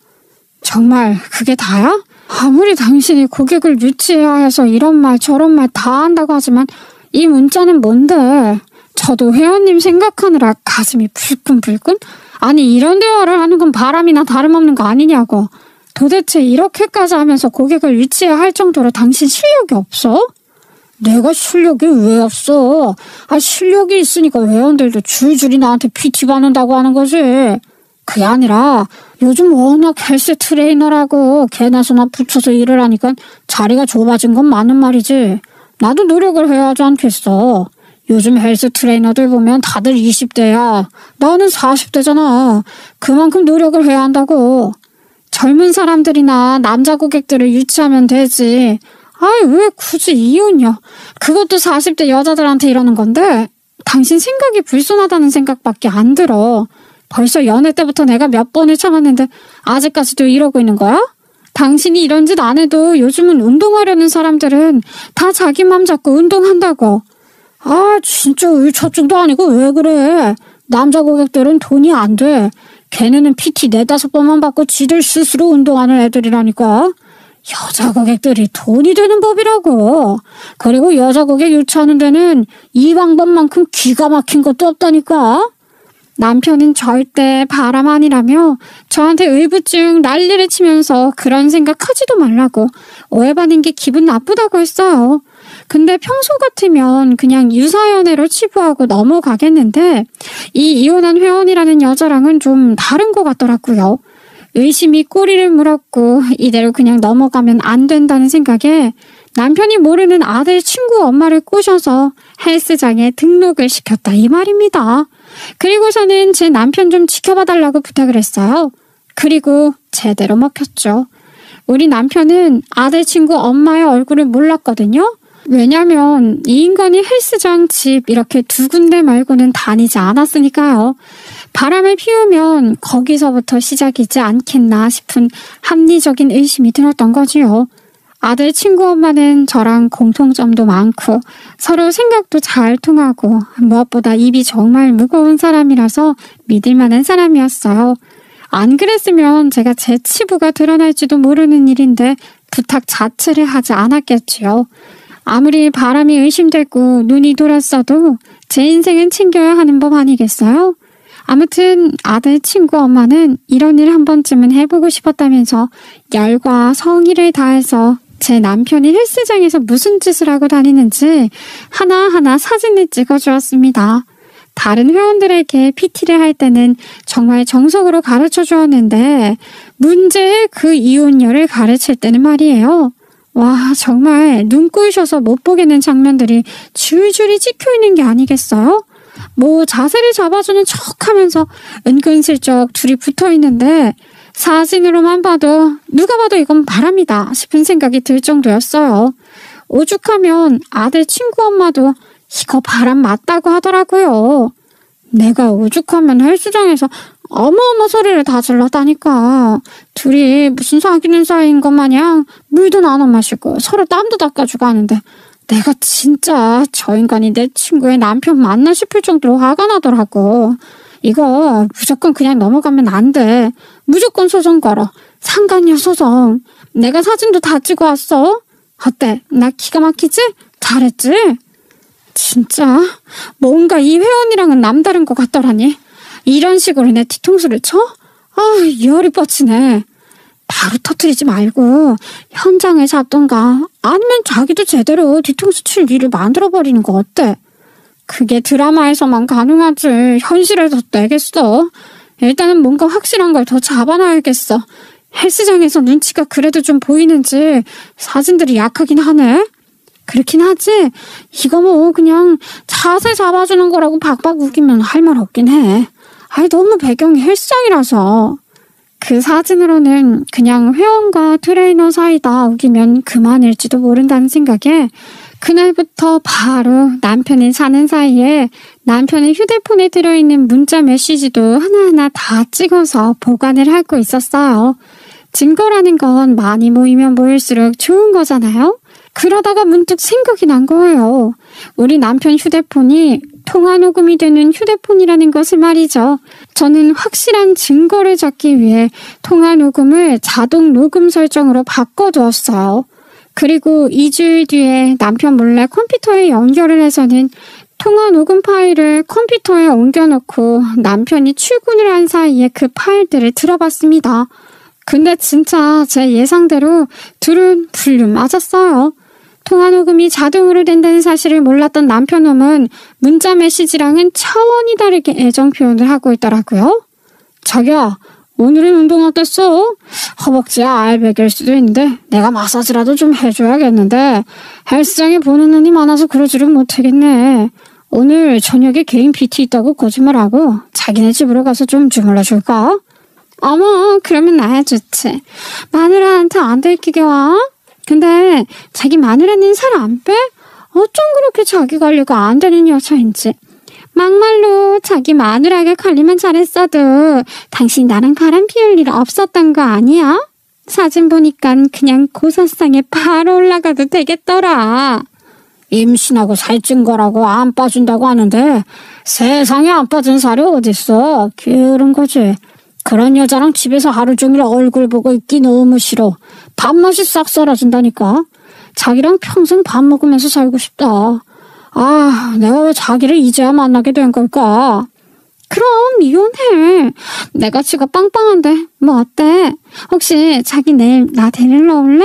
정말 그게 다야? 아무리 당신이 고객을 유치해야 해서 이런 말 저런 말 다 한다고 하지만 이 문자는 뭔데? 저도 회원님 생각하느라 가슴이 불끈불끈? 아니 이런 대화를 하는 건 바람이나 다름없는 거 아니냐고. 도대체 이렇게까지 하면서 고객을 유치해야 할 정도로 당신 실력이 없어? 내가 실력이 왜 없어? 실력이 있으니까 회원들도 줄줄이 나한테 PT 받는다고 하는 거지. 그게 아니라 요즘 워낙 헬스 트레이너라고 개나 소나 붙여서 일을 하니까 자리가 좁아진 건 맞는 말이지. 나도 노력을 해야 하지 않겠어. 요즘 헬스 트레이너들 보면 다들 20대야. 나는 40대잖아. 그만큼 노력을 해야 한다고. 젊은 사람들이나 남자 고객들을 유치하면 되지. 왜 굳이 이혼요? 그것도 40대 여자들한테 이러는 건데 당신 생각이 불순하다는 생각밖에 안 들어. 벌써 연애 때부터 내가 몇 번을 참았는데 아직까지도 이러고 있는 거야? 당신이 이런 짓 안 해도 요즘은 운동하려는 사람들은 다 자기 맘 잡고 운동한다고. 진짜 의처증도 아니고 왜 그래? 남자 고객들은 돈이 안 돼. 걔네는 PT 4-5번만 받고 지들 스스로 운동하는 애들이라니까. 여자 고객들이 돈이 되는 법이라고. 그리고 여자 고객 유치하는 데는 이 방법만큼 기가 막힌 것도 없다니까. 남편은 절대 바람 아니라며 저한테 의부증 난리를 치면서 그런 생각하지도 말라고 오해받는 게 기분 나쁘다고 했어요. 근데 평소 같으면 그냥 유사연애로 치부하고 넘어가겠는데 이 이혼한 회원이라는 여자랑은 좀 다른 것 같더라고요. 의심이 꼬리를 물었고 이대로 그냥 넘어가면 안 된다는 생각에 남편이 모르는 아들 친구 엄마를 꼬셔서 헬스장에 등록을 시켰다 이 말입니다. 그리고서는 제 남편 좀 지켜봐달라고 부탁을 했어요. 그리고 제대로 먹혔죠. 우리 남편은 아들 친구 엄마의 얼굴을 몰랐거든요. 왜냐면 이 인간이 헬스장, 집 이렇게 두 군데 말고는 다니지 않았으니까요. 바람을 피우면 거기서부터 시작이지 않겠나 싶은 합리적인 의심이 들었던 거지요. 아들 친구 엄마는 저랑 공통점도 많고 서로 생각도 잘 통하고 무엇보다 입이 정말 무거운 사람이라서 믿을 만한 사람이었어요. 안 그랬으면 제가 제 치부가 드러날지도 모르는 일인데 부탁 자체를 하지 않았겠지요. 아무리 바람이 의심되고 눈이 돌았어도 제 인생은 챙겨야 하는 법 아니겠어요? 아무튼 아들 친구 엄마는 이런 일 한 번쯤은 해보고 싶었다면서 열과 성의를 다해서 제 남편이 헬스장에서 무슨 짓을 하고 다니는지 하나하나 사진을 찍어주었습니다. 다른 회원들에게 PT를 할 때는 정말 정석으로 가르쳐 주었는데 문제의 그 이혼녀를 가르칠 때는 말이에요. 와, 정말 눈 꼬이셔서 못 보겠는 장면들이 줄줄이 찍혀있는 게 아니겠어요? 자세를 잡아주는 척하면서 은근슬쩍 둘이 붙어있는데 사진으로만 봐도 누가 봐도 이건 바람이다 싶은 생각이 들 정도였어요. 오죽하면 아들 친구 엄마도 이거 바람 맞다고 하더라고요. 내가 오죽하면 헬스장에서 어마어마 소리를 다 질렀다니까. 둘이 무슨 사귀는 사이인 것 마냥 물도 나눠 마시고 서로 땀도 닦아주고 하는데 내가 진짜 저 인간이 내 친구의 남편 맞나 싶을 정도로 화가 나더라고. 이거 무조건 그냥 넘어가면 안 돼. 무조건 소송 걸어. 상간녀 소송. 내가 사진도 다 찍어 왔어. 어때? 나 기가 막히지? 잘했지? 진짜 뭔가 이 회원이랑은 남다른 것 같더라니. 이런 식으로 내 뒤통수를 쳐? 열이 뻗치네. 바로 터뜨리지 말고 현장을 잡던가 아니면 자기도 제대로 뒤통수 칠 일을 만들어버리는 거 어때? 그게 드라마에서만 가능하지 현실에서 되겠어? 일단은 뭔가 확실한 걸 더 잡아놔야겠어. 헬스장에서 눈치가 그래도 좀 보이는지 사진들이 약하긴 하네. 그렇긴 하지. 이거 뭐 그냥 자세 잡아주는 거라고 박박 우기면 할 말 없긴 해. 아니 너무 배경이 헬스장이라서. 그 사진으로는 그냥 회원과 트레이너 사이다 우기면 그만일지도 모른다는 생각에 그날부터 바로 남편이 사는 사이에 남편의 휴대폰에 들어있는 문자 메시지도 하나하나 다 찍어서 보관을 하고 있었어요. 증거라는 건 많이 모이면 모일수록 좋은 거잖아요? 그러다가 문득 생각이 난 거예요. 우리 남편 휴대폰이 통화 녹음이 되는 휴대폰이라는 것을 말이죠. 저는 확실한 증거를 잡기 위해 통화 녹음을 자동 녹음 설정으로 바꿔두었어요. 그리고 2주일 뒤에 남편 몰래 컴퓨터에 연결을 해서는 통화 녹음 파일을 컴퓨터에 옮겨놓고 남편이 출근을 한 사이에 그 파일들을 들어봤습니다. 근데 진짜 제 예상대로 둘은 불륜 맞았어요. 통화 녹음이 자동으로 된다는 사실을 몰랐던 남편놈은 문자 메시지랑은 차원이 다르게 애정 표현을 하고 있더라고요. 자기야, 오늘은 운동 어땠어? 허벅지야 알배기일 수도 있는데 내가 마사지라도 좀 해줘야겠는데 헬스장에 보는 눈이 많아서 그러지를 못하겠네. 오늘 저녁에 개인 PT 있다고 거짓말하고 자기네 집으로 가서 좀 주물러 줄까? 어머, 그러면 나야 좋지. 마누라한테 안 들키게 와. 근데 자기 마누라는 살 안 빼? 어쩜 그렇게 자기 관리가 안 되는 여자인지. 막말로 자기 마누라가 관리만 잘했어도 당신 나랑 바람 피울 일 없었던 거 아니야? 사진 보니까 그냥 고사상에 바로 올라가도 되겠더라. 임신하고 살찐 거라고 안 빠진다고 하는데 세상에 안 빠진 살이 어딨어. 게으른 거지. 그런 여자랑 집에서 하루 종일 얼굴 보고 있기 너무 싫어. 밥맛이 싹 사라진다니까. 자기랑 평생 밥 먹으면서 살고 싶다. 아, 내가 왜 자기를 이제야 만나게 된 걸까? 그럼 이혼해. 내가 지가 빵빵한데 뭐 어때? 혹시 자기 내일 나 데리러 올래?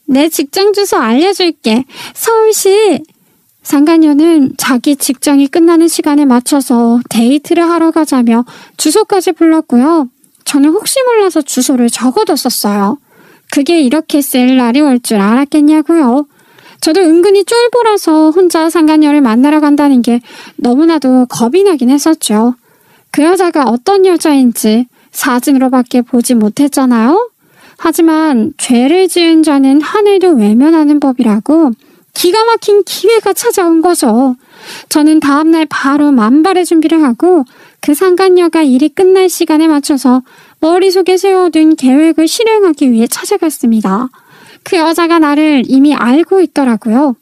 내 직장 주소 알려줄게. 서울시. 상간녀는 자기 직장이 끝나는 시간에 맞춰서 데이트를 하러 가자며 주소까지 불렀고요. 저는 혹시 몰라서 주소를 적어뒀었어요. 그게 이렇게 쓸 날이 올 줄 알았겠냐고요. 저도 은근히 쫄보라서 혼자 상간녀를 만나러 간다는 게 너무나도 겁이 나긴 했었죠. 그 여자가 어떤 여자인지 사진으로밖에 보지 못했잖아요. 하지만 죄를 지은 자는 하늘도 외면하는 법이라고 기가 막힌 기회가 찾아온 거죠. 저는 다음날 바로 만발의 준비를 하고 그 상간녀가 일이 끝날 시간에 맞춰서 머릿속에 세워둔 계획을 실행하기 위해 찾아갔습니다. 그 여자가 나를 이미 알고 있더라고요.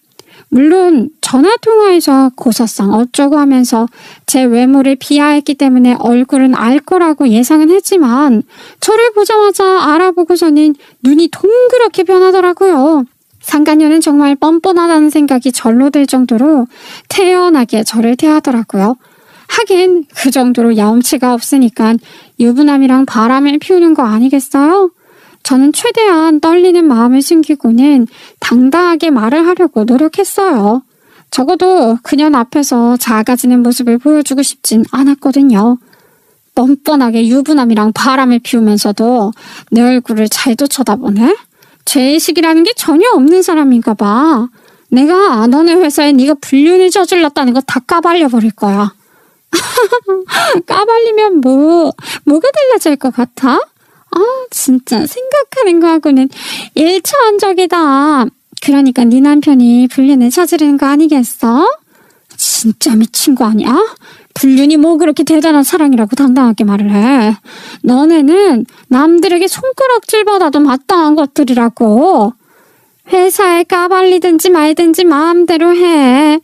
물론 전화통화에서 고사성 어쩌고 하면서 제 외모를 비하했기 때문에 얼굴은 알 거라고 예상은 했지만 저를 보자마자 알아보고서는 눈이 동그랗게 변하더라고요. 상간녀는 정말 뻔뻔하다는 생각이 절로 들 정도로 태연하게 저를 대하더라고요. 하긴 그 정도로 염치가 없으니까 유부남이랑 바람을 피우는 거 아니겠어요? 저는 최대한 떨리는 마음을 숨기고는 당당하게 말을 하려고 노력했어요. 적어도 그녀 앞에서 작아지는 모습을 보여주고 싶진 않았거든요. 뻔뻔하게 유부남이랑 바람을 피우면서도 내 얼굴을 잘도 쳐다보네? 죄의식이라는 게 전혀 없는 사람인가 봐. 내가 너네 회사에 네가 불륜을 저질렀다는 거 다 까발려버릴 거야. 까발리면 뭐가 달라질 것 같아? 아, 진짜 생각하는 거하고는 일차원적이다. 그러니까 네 남편이 불륜을 저지르는 거 아니겠어? 진짜 미친 거 아니야? 불륜이 뭐 그렇게 대단한 사랑이라고 당당하게 말을 해. 너네는 남들에게 손가락질받아도 마땅한 것들이라고. 회사에 까발리든지 말든지 마음대로 해.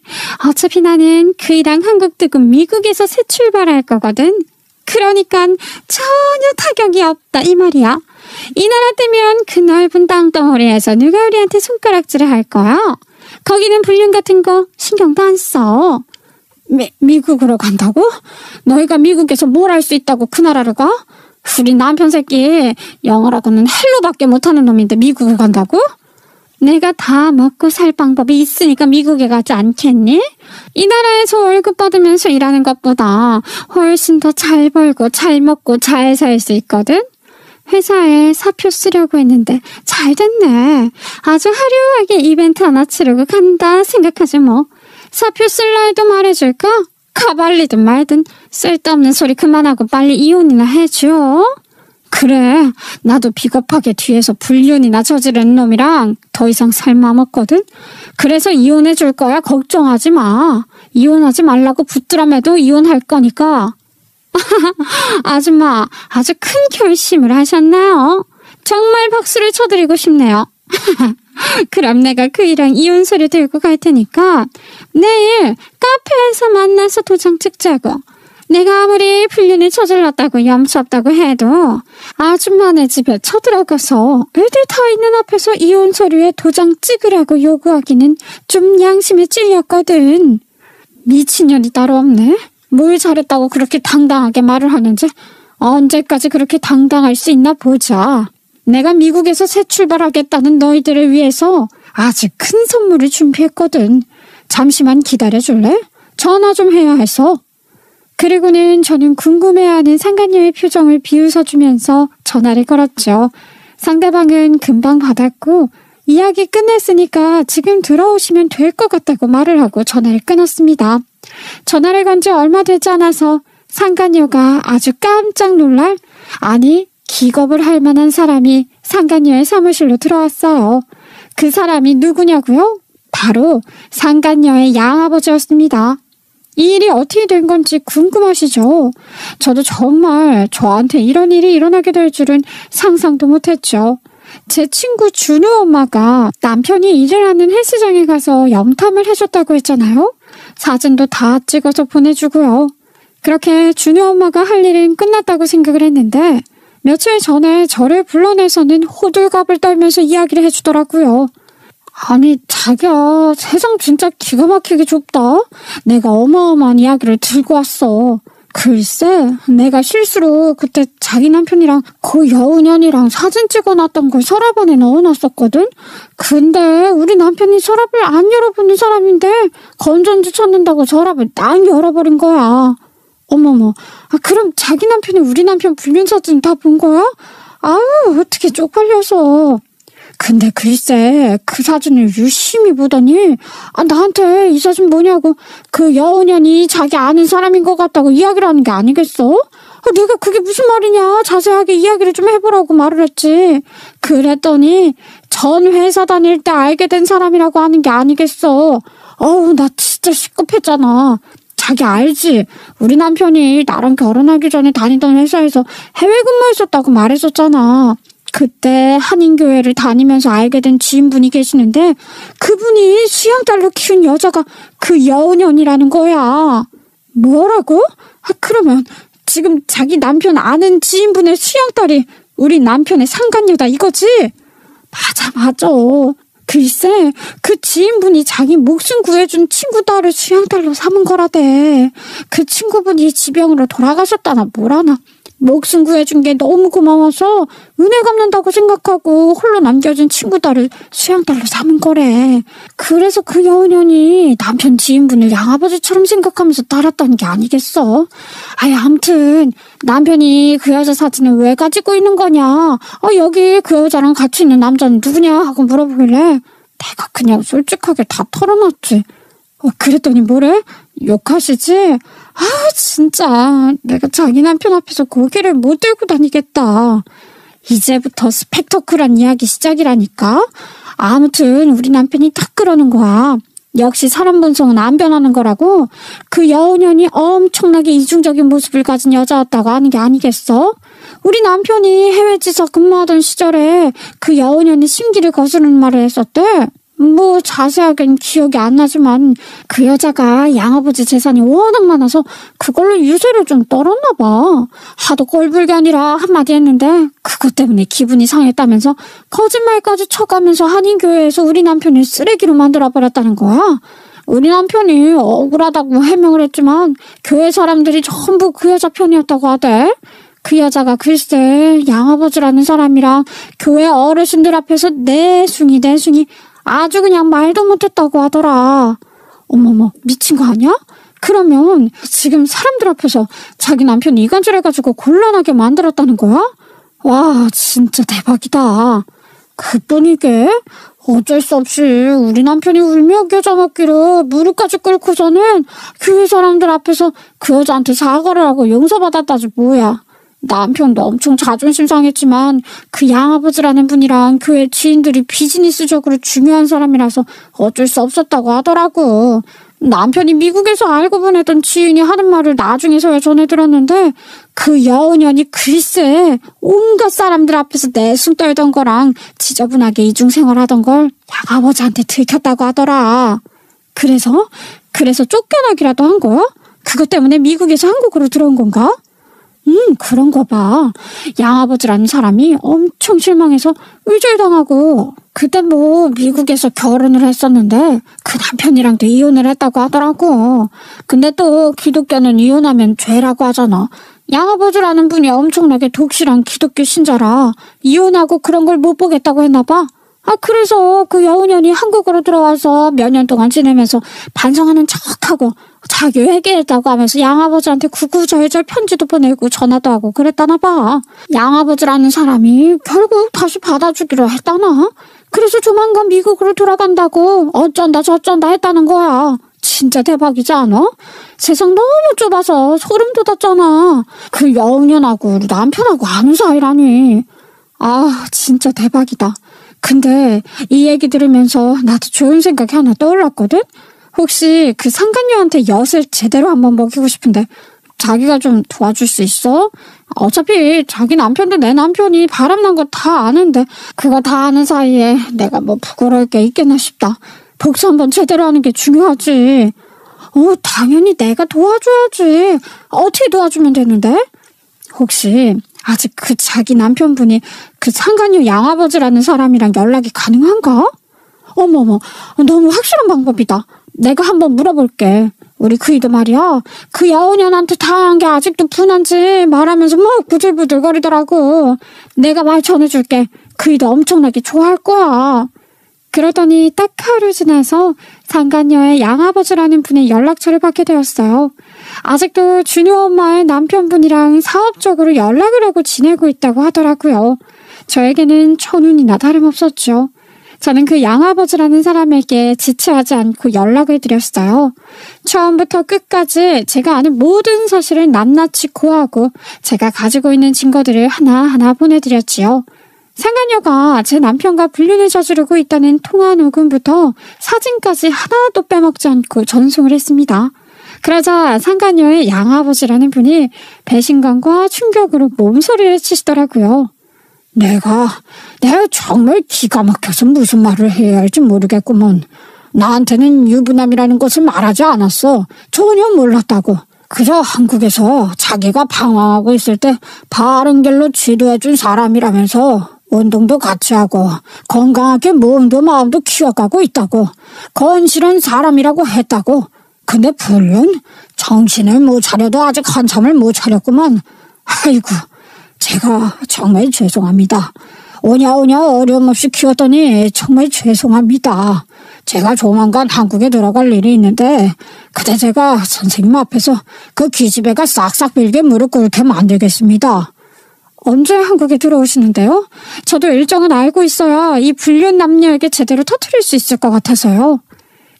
어차피 나는 그이랑 한국 뜨고 미국에서 새 출발할 거거든. 그러니까 전혀 타격이 없다 이 말이야. 이 나라 뜨면 그 넓은 땅덩어리에서 누가 우리한테 손가락질을 할 거야? 거기는 불륜 같은 거 신경도 안 써. 미국으로 간다고? 너희가 미국에서 뭘 할 수 있다고 그 나라를 가? 우리 남편 새끼 영어라고는 헬로밖에 못하는 놈인데 미국을 간다고? 내가 다 먹고 살 방법이 있으니까 미국에 가지 않겠니? 이 나라에서 월급 받으면서 일하는 것보다 훨씬 더 잘 벌고 잘 먹고 잘 살 수 있거든? 회사에 사표 쓰려고 했는데 잘 됐네. 아주 화려하게 이벤트 하나 치르고 간다 생각하지 뭐. 사표 쓸라 해도 말해줄까? 가발리든 말든 쓸데없는 소리 그만하고 빨리 이혼이나 해줘. 그래, 나도 비겁하게 뒤에서 불륜이나 저지른 놈이랑 더 이상 살 마음 없거든? 그래서 이혼해줄 거야. 걱정하지 마. 이혼하지 말라고 붙들어매도 이혼할 거니까. 아줌마, 아주 큰 결심을 하셨나요? 정말 박수를 쳐드리고 싶네요. 그럼 내가 그이랑 이혼서류 들고 갈 테니까 내일 카페에서 만나서 도장 찍자고. 내가 아무리 불륜을 저질렀다고 염치 없다고 해도 아줌마네 집에 쳐들어가서 애들 다 있는 앞에서 이혼 서류에 도장 찍으라고 요구하기는 좀 양심에 찔렸거든. 미친년이 따로 없네. 뭘 잘했다고 그렇게 당당하게 말을 하는지 언제까지 그렇게 당당할 수 있나 보자. 내가 미국에서 새 출발하겠다는 너희들을 위해서 아주 큰 선물을 준비했거든. 잠시만 기다려줄래? 전화 좀 해야 해서. 그리고는 저는 궁금해하는 상간녀의 표정을 비웃어주면서 전화를 걸었죠. 상대방은 금방 받았고 이야기 끝냈으니까 지금 들어오시면 될 것 같다고 말을 하고 전화를 끊었습니다. 전화를 건 지 얼마 되지 않아서 상간녀가 아주 깜짝 놀랄, 아니 기겁을 할 만한 사람이 상간녀의 사무실로 들어왔어요. 그 사람이 누구냐고요? 바로 상간녀의 양아버지였습니다. 이 일이 어떻게 된 건지 궁금하시죠? 저도 정말 저한테 이런 일이 일어나게 될 줄은 상상도 못했죠. 제 친구 준우 엄마가 남편이 일을 하는 헬스장에 가서 염탐을 해줬다고 했잖아요. 사진도 다 찍어서 보내주고요. 그렇게 준우 엄마가 할 일은 끝났다고 생각을 했는데 며칠 전에 저를 불러내서는 호들갑을 떨면서 이야기를 해주더라고요. 아니 자기야, 세상 진짜 기가 막히게 좁다. 내가 어마어마한 이야기를 들고 왔어. 글쎄, 내가 실수로 그때 자기 남편이랑 그 여우년이랑 사진 찍어놨던 걸 서랍 안에 넣어놨었거든. 근데 우리 남편이 서랍을 안 열어보는 사람인데 건전지 찾는다고 서랍을 딱 열어버린 거야. 어머머, 그럼 자기 남편이 우리 남편 불륜 사진 다 본 거야? 아유, 어떻게 쪽팔려서. 근데 글쎄 그 사진을 유심히 보더니 나한테 이 사진 뭐냐고 그 여우년이 자기 아는 사람인 것 같다고 이야기를 하는 게 아니겠어? 내가 그게 무슨 말이냐 자세하게 이야기를 좀 해보라고 말을 했지. 그랬더니 전 회사 다닐 때 알게 된 사람이라고 하는 게 아니겠어. 어우 나 진짜 시급했잖아. 자기 알지? 우리 남편이 나랑 결혼하기 전에 다니던 회사에서 해외 근무했었다고 말했었잖아. 그때 한인교회를 다니면서 알게 된 지인분이 계시는데 그분이 수양딸로 키운 여자가 그 여우년이라는 거야. 뭐라고? 그러면 지금 자기 남편 아는 지인분의 수양딸이 우리 남편의 상간녀다 이거지? 맞아. 글쎄 그 지인분이 자기 목숨 구해준 친구 딸을 수양딸로 삼은 거라대. 그 친구분이 지병으로 돌아가셨다나 뭐라나. 목숨 구해준 게 너무 고마워서 은혜 갚는다고 생각하고 홀로 남겨진 친구 딸을 수양딸로 삼은 거래. 그래서 그 여우년이 남편 지인분을 양아버지처럼 생각하면서 따랐다는 게 아니겠어? 아무튼 남편이 그 여자 사진을 왜 가지고 있는 거냐, 여기 그 여자랑 같이 있는 남자는 누구냐 하고 물어보길래 내가 그냥 솔직하게 다 털어놨지. 그랬더니 뭐래? 욕하시지? 진짜 내가 자기 남편 앞에서 고개를 못 들고 다니겠다. 이제부터 스펙터클한 이야기 시작이라니까. 아무튼 우리 남편이 딱 그러는 거야. 역시 사람 본성은 안 변하는 거라고. 그 여우년이 엄청나게 이중적인 모습을 가진 여자였다고 하는 게 아니겠어? 우리 남편이 해외지사 근무하던 시절에 그 여우년이 심기를 거스르는 말을 했었대. 뭐 자세하게는 기억이 안 나지만 그 여자가 양아버지 재산이 워낙 많아서 그걸로 유세를 좀 떨었나 봐. 하도 꼴불견이라 한마디 했는데 그것 때문에 기분이 상했다면서 거짓말까지 쳐가면서 한인교회에서 우리 남편을 쓰레기로 만들어버렸다는 거야. 우리 남편이 억울하다고 해명을 했지만 교회 사람들이 전부 그 여자 편이었다고 하대. 그 여자가 글쎄 양아버지라는 사람이랑 교회 어르신들 앞에서 내숭이 아주 그냥 말도 못했다고 하더라. 어머머, 미친 거 아니야? 그러면 지금 사람들 앞에서 자기 남편이 이간질해가지고 곤란하게 만들었다는 거야? 와, 진짜 대박이다. 그뿐이게 어쩔 수 없이 우리 남편이 울며 겨자 먹기로 무릎까지 꿇고서는 교회 사람들 앞에서 그 여자한테 사과를 하고 용서받았다지 뭐야. 남편도 엄청 자존심 상했지만 그 양아버지라는 분이랑 교회 지인들이 비즈니스적으로 중요한 사람이라서 어쩔 수 없었다고 하더라고. 남편이 미국에서 알고 보내던 지인이 하는 말을 나중에서야 전해 들었는데 그 여우년이 글쎄 온갖 사람들 앞에서 내숭 떨던 거랑 지저분하게 이중생활하던 걸 양아버지한테 들켰다고 하더라. 그래서 쫓겨나기라도 한 거야? 그것 때문에 미국에서 한국으로 들어온 건가? 그런 거 봐. 양아버지라는 사람이 엄청 실망해서 의절당하고 그때 뭐 미국에서 결혼을 했었는데 그 남편이랑도 이혼을 했다고 하더라고. 근데 또 기독교는 이혼하면 죄라고 하잖아. 양아버지라는 분이 엄청나게 독실한 기독교 신자라 이혼하고 그런 걸 못 보겠다고 했나 봐. 그래서 그 여우년이 한국으로 들어와서 몇 년 동안 지내면서 반성하는 척하고 자기 회개했다고 하면서 양아버지한테 구구절절 편지도 보내고 전화도 하고 그랬다나 봐. 양아버지라는 사람이 결국 다시 받아주기로 했다나? 그래서 조만간 미국으로 돌아간다고 어쩐다 저쩐다 했다는 거야. 진짜 대박이지 않아? 세상 너무 좁아서 소름 돋았잖아. 그 여우년하고 우리 남편하고 아는 사이라니. 진짜 대박이다. 근데 이 얘기 들으면서 나도 좋은 생각이 하나 떠올랐거든? 혹시 그 상간녀한테 엿을 제대로 한번 먹이고 싶은데 자기가 좀 도와줄 수 있어? 어차피 자기 남편도 내 남편이 바람난 거 다 아는데 그거 다 아는 사이에 내가 뭐 부끄러울 게 있겠나 싶다. 복수 한번 제대로 하는 게 중요하지. 당연히 내가 도와줘야지. 어떻게 도와주면 되는데? 혹시 아직 그 자기 남편분이 그 상간녀 양아버지라는 사람이랑 연락이 가능한가? 어머머, 너무 확실한 방법이다. 내가 한번 물어볼게. 우리 그이도 말이야. 그 여우년한테 당한 게 아직도 분한지 말하면서 막 부들부들거리더라고. 내가 말 전해줄게. 그이도 엄청나게 좋아할 거야. 그러더니 딱 하루 지나서 상간녀의 양아버지라는 분의 연락처를 받게 되었어요. 아직도 준호 엄마의 남편분이랑 사업적으로 연락을 하고 지내고 있다고 하더라고요. 저에게는 천운이나 다름없었죠. 저는 그 양아버지라는 사람에게 지체하지 않고 연락을 드렸어요. 처음부터 끝까지 제가 아는 모든 사실을 낱낱이 고하고 제가 가지고 있는 증거들을 하나하나 보내드렸지요. 상간녀가 제 남편과 불륜을 저지르고 있다는 통화 녹음부터 사진까지 하나도 빼먹지 않고 전송을 했습니다. 그러자 상간녀의 양아버지라는 분이 배신감과 충격으로 몸서리를 치시더라고요. 내가 정말 기가 막혀서 무슨 말을 해야 할지 모르겠구먼. 나한테는 유부남이라는 것을 말하지 않았어. 전혀 몰랐다고. 그저 한국에서 자기가 방황하고 있을 때 바른 길로 지도해준 사람이라면서 운동도 같이 하고 건강하게 몸도 마음도 키워가고 있다고. 건실한 사람이라고 했다고. 근데 불륜? 정신을 못 차려도 아직 한참을 못 차렸구만. 아이고, 제가 정말 죄송합니다. 오냐 어려움 없이 키웠더니 정말 죄송합니다. 제가 조만간 한국에 들어갈 일이 있는데 그때 제가 선생님 앞에서 그 기집애가 싹싹 빌게 무릎 꿇게 만들겠습니다. 언제 한국에 들어오시는데요? 저도 일정은 알고 있어야 이 불륜 남녀에게 제대로 터뜨릴 수 있을 것 같아서요.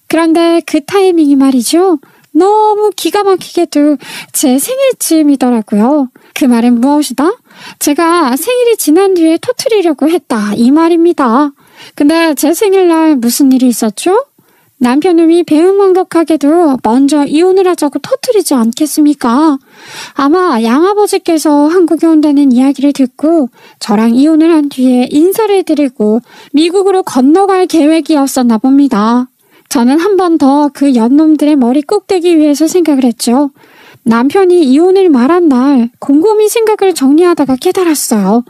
그런데 그 타이밍이 말이죠. 너무 기가 막히게도 제 생일쯤이더라고요. 그 말은 무엇이다? 제가 생일이 지난 뒤에 터뜨리려고 했다. 이 말입니다. 근데 제 생일날 무슨 일이 있었죠? 남편놈이 배은망덕하게도 먼저 이혼을 하자고 터뜨리지 않겠습니까? 아마 양아버지께서 한국에 온다는 이야기를 듣고 저랑 이혼을 한 뒤에 인사를 드리고 미국으로 건너갈 계획이었었나 봅니다. 저는 한 번 더 그 연놈들의 머리 꼭대기 위해서 생각을 했죠. 남편이 이혼을 말한 날 곰곰이 생각을 정리하다가 깨달았어요.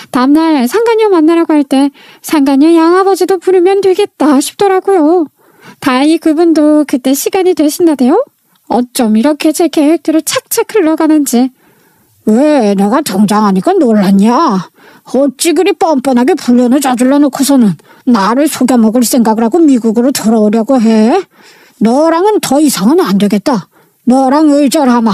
다음날 상간녀 만나러 갈 때 상간녀 양아버지도 부르면 되겠다 싶더라고요. 다행히 그분도 그때 시간이 되신다대요. 어쩜 이렇게 제 계획대로 착착 흘러가는지. 왜 내가 등장하니까 놀랐냐? 어찌 그리 뻔뻔하게 불륜을 저질러 놓고서는 나를 속여먹을 생각을 하고 미국으로 들어오려고 해? 너랑은 더 이상은 안 되겠다. 너랑 의절하마.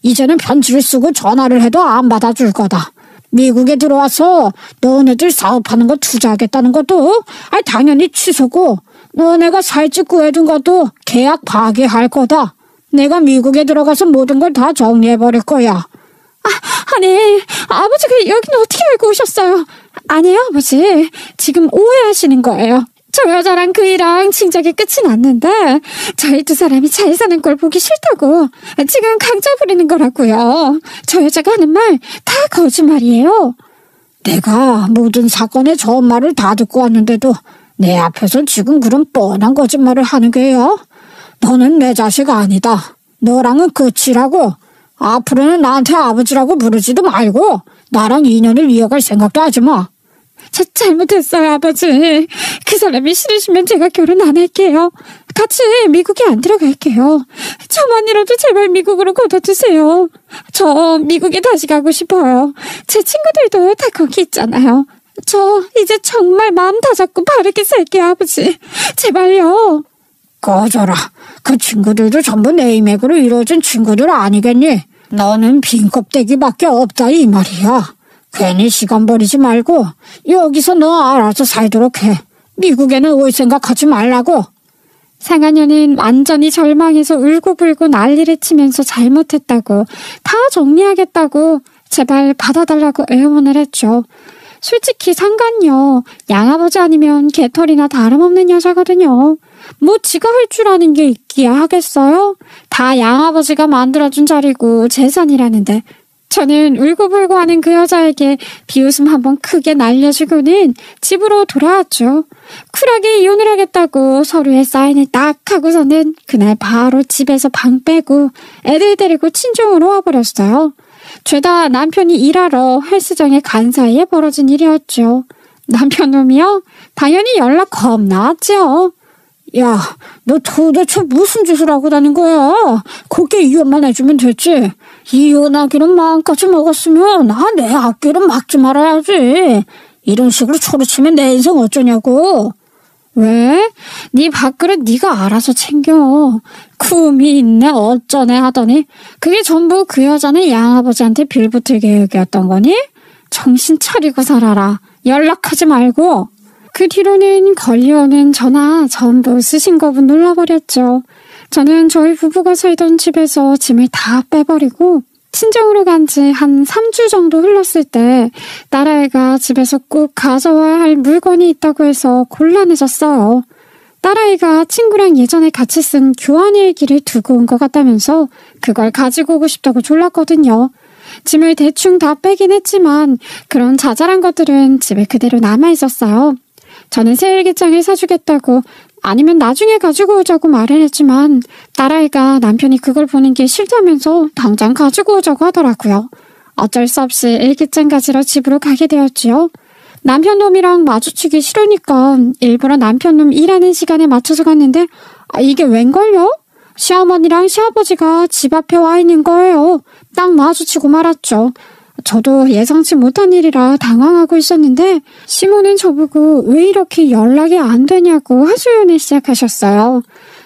이제는 편지를 쓰고 전화를 해도 안 받아줄 거다. 미국에 들어와서 너네들 사업하는 거 투자하겠다는 것도 당연히 취소고, 너네가 살집 구해둔 것도 계약 파기할 거다. 내가 미국에 들어가서 모든 걸 다 정리해버릴 거야. 아니, 아버지가 여기는 어떻게 알고 오셨어요? 아니에요, 아버지. 지금 오해하시는 거예요. 저 여자랑 그이랑 진작에 끝이 났는데 저희 두 사람이 잘 사는 걸 보기 싫다고 지금 강조 부리는 거라고요. 저 여자가 하는 말 다 거짓말이에요. 내가 모든 사건의 전말을 다 듣고 왔는데도 내 앞에서 지금 그런 뻔한 거짓말을 하는 게요? 너는 내 자식 아니다. 너랑은 끝이라고. 앞으로는 나한테 아버지라고 부르지도 말고 나랑 인연을 이어갈 생각도 하지 마. 저 잘못했어요, 아버지. 그 사람이 싫으시면 제가 결혼 안 할게요. 같이 미국에 안 들어갈게요. 저만이라도 제발 미국으로 걷어주세요. 저 미국에 다시 가고 싶어요. 제 친구들도 다 거기 있잖아요. 저 이제 정말 마음 다잡고 바르게 살게요, 아버지. 제발요. 꺼져라. 그 친구들도 전부 내 인맥으로 이루어진 친구들 아니겠니? 너는 빈 껍데기밖에 없다 이 말이야. 괜히 시간 버리지 말고 여기서 너 알아서 살도록 해. 미국에는 올 생각하지 말라고. 상한녀는 완전히 절망해서 울고불고 난리를 치면서 잘못했다고, 다 정리하겠다고 제발 받아달라고 애원을 했죠. 솔직히 상간녀, 양아버지 아니면 개털이나 다름없는 여자거든요. 뭐 지가 할 줄 아는 게 있기야 하겠어요? 다 양아버지가 만들어준 자리고 재산이라는데. 저는 울고불고 하는 그 여자에게 비웃음 한번 크게 날려주고는 집으로 돌아왔죠. 쿨하게 이혼을 하겠다고 서류에 사인을 딱 하고서는 그날 바로 집에서 방 빼고 애들 데리고 친정으로 와버렸어요. 죄다 남편이 일하러 헬스장에 간 사이에 벌어진 일이었죠. 남편 놈이요? 당연히 연락 겁나 왔죠. 야, 너 도대체 무슨 짓을 하고 다닌 거야? 그게 이혼만 해주면 됐지. 이혼하기는 마음까지 먹었으면 내 앞길은 막지 말아야지. 이런 식으로 초르치면 내 인생 어쩌냐고. 왜? 네 밥그릇 네가 알아서 챙겨. kum이 있네 어쩌네 하더니 그게 전부 그 여자는 양아버지한테 빌붙을 계획이었던 거니? 정신 차리고 살아라. 연락하지 말고. 그 뒤로는 걸려오는 전화 전부 수신거부 눌러버렸죠. 저는 저희 부부가 살던 집에서 짐을 다 빼버리고 친정으로 간 지 한 3주 정도 흘렀을 때 딸아이가 집에서 꼭 가져와야 할 물건이 있다고 해서 곤란해졌어요. 딸아이가 친구랑 예전에 같이 쓴 교환일기를 두고 온 것 같다면서 그걸 가지고 오고 싶다고 졸랐거든요. 짐을 대충 다 빼긴 했지만 그런 자잘한 것들은 집에 그대로 남아있었어요. 저는 새 일기장을 사주겠다고 아니면 나중에 가지고 오자고 말을 했지만 딸아이가 남편이 그걸 보는 게 싫다면서 당장 가지고 오자고 하더라고요. 어쩔 수 없이 일기장 가지러 집으로 가게 되었지요. 남편놈이랑 마주치기 싫으니까 일부러 남편놈 일하는 시간에 맞춰서 갔는데 이게 웬걸요? 시어머니랑 시아버지가 집 앞에 와 있는 거예요. 딱 마주치고 말았죠. 저도 예상치 못한 일이라 당황하고 있었는데 시모는 저보고 왜 이렇게 연락이 안 되냐고 하소연을 시작하셨어요.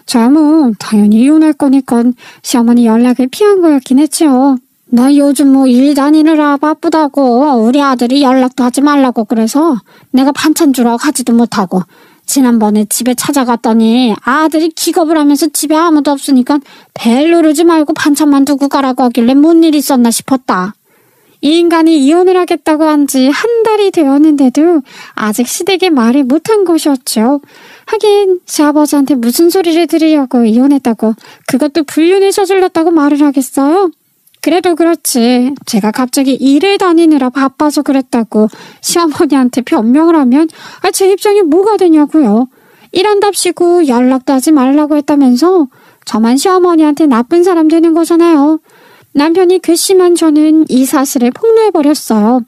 저야 뭐 당연히 이혼할 거니까 시어머니 연락을 피한 거였긴 했죠. 나 요즘 뭐 일 다니느라 바쁘다고 우리 아들이 연락도 하지 말라고 그래서 내가 반찬 주러 가지도 못하고 지난번에 집에 찾아갔더니 아들이 기겁을 하면서 집에 아무도 없으니까 벨 누르지 말고 반찬만 두고 가라고 하길래 뭔 일 있었나 싶었다. 이 인간이 이혼을 하겠다고 한 지 한 달이 되었는데도 아직 시댁에 말을 못한 것이었죠. 하긴 시아버지한테 무슨 소리를 들으려고 이혼했다고 그것도 불륜을 저질렀다고 말을 하겠어요? 그래도 그렇지 제가 갑자기 일을 다니느라 바빠서 그랬다고 시어머니한테 변명을 하면 제 입장이 뭐가 되냐고요. 일한답시고 연락도 하지 말라고 했다면서 저만 시어머니한테 나쁜 사람 되는 거잖아요. 남편이 괘씸한 저는 이 사실을 폭로해버렸어요.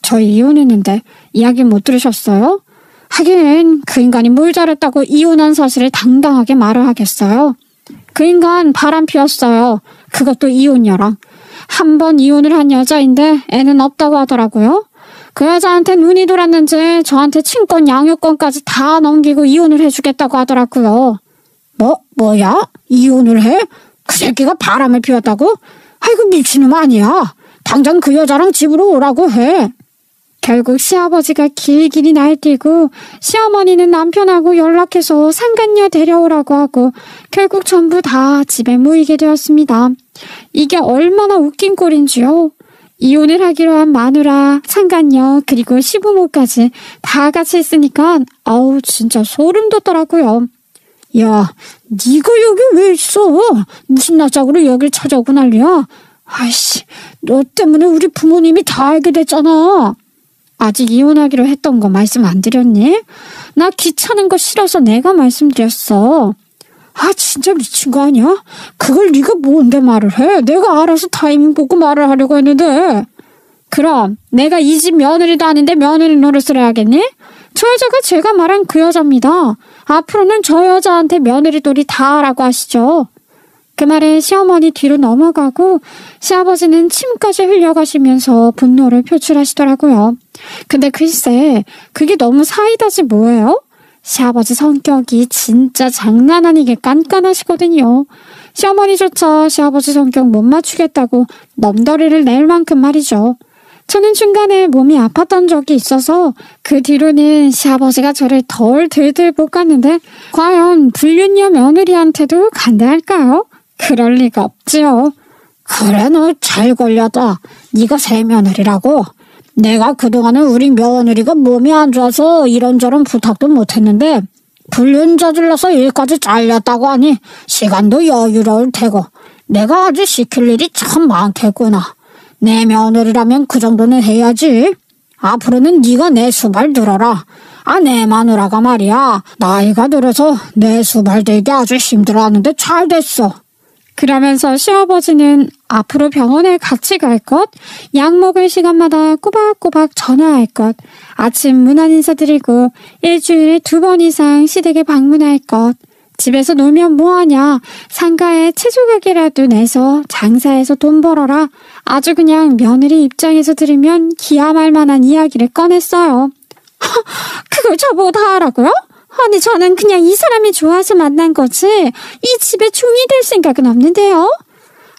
저희 이혼했는데 이야기 못 들으셨어요? 하긴 그 인간이 뭘 잘했다고 이혼한 사실을 당당하게 말을 하겠어요. 그 인간 바람 피웠어요. 그것도 이혼녀랑. 한 번 이혼을 한 여자인데 애는 없다고 하더라고요. 그 여자한테 눈이 돌았는지 저한테 친권 양육권까지 다 넘기고 이혼을 해주겠다고 하더라고요. 뭐야? 이혼을 해? 그 새끼가 바람을 피웠다고? 아이고 미친놈 아니야. 당장 그 여자랑 집으로 오라고 해. 결국 시아버지가 길길이 날뛰고 시어머니는 남편하고 연락해서 상간녀 데려오라고 하고 결국 전부 다 집에 모이게 되었습니다. 이게 얼마나 웃긴 꼴인지요. 이혼을 하기로 한 마누라, 상간녀, 그리고 시부모까지 다 같이 있으니까 아우 진짜 소름 돋더라고요. 야, 네가 여기 왜 있어? 무슨 낯짝으로 여길 찾아오고 난리야? 아이씨, 너 때문에 우리 부모님이 다 알게 됐잖아. 아직 이혼하기로 했던 거 말씀 안 드렸니? 나 귀찮은 거 싫어서 내가 말씀드렸어. 아, 진짜 미친 거 아니야? 그걸 네가 뭔데 말을 해? 내가 알아서 타이밍 보고 말을 하려고 했는데. 그럼 내가 이 집 며느리도 아닌데 며느리 노릇을 해야겠니? 저 여자가 제가 말한 그 여자입니다. 앞으로는 저 여자한테 며느리돌이 다 하라고 하시죠. 그 말에 시어머니 뒤로 넘어가고 시아버지는 침까지 흘려가시면서 분노를 표출하시더라고요. 근데 글쎄 그게 너무 사이다지 뭐예요? 시아버지 성격이 진짜 장난 아니게 깐깐하시거든요. 시어머니조차 시아버지 성격 못 맞추겠다고 넘더리를 낼 만큼 말이죠. 저는 중간에 몸이 아팠던 적이 있어서 그 뒤로는 시아버지가 저를 덜 들들 볶았는데 과연 불륜녀 며느리한테도 간대할까요? 그럴 리가 없지요. 그래, 너 잘 걸렸다. 네가 새 며느리라고. 내가 그동안은 우리 며느리가 몸이 안 좋아서 이런저런 부탁도 못했는데 불륜 저질러서 일까지 잘렸다고 하니 시간도 여유로울 테고 내가 아주 시킬 일이 참 많겠구나. 내 며느리라면 그 정도는 해야지. 앞으로는 네가 내 수발 들어라. 아, 내 마누라가 말이야. 나이가 들어서 내 수발 들기 아주 힘들어하는데 잘 됐어. 그러면서 시아버지는 앞으로 병원에 같이 갈 것, 약 먹을 시간마다 꼬박꼬박 전화할 것, 아침 문안 인사드리고 일주일에 2번 이상 시댁에 방문할 것, 집에서 놀면 뭐하냐, 상가에 채소가게라도 내서 장사해서 돈 벌어라. 아주 그냥 며느리 입장에서 들으면 기함할 만한 이야기를 꺼냈어요. 그걸 저보고 다 하라고요? 아니 저는 그냥 이 사람이 좋아서 만난 거지 이 집에 종이 될 생각은 없는데요.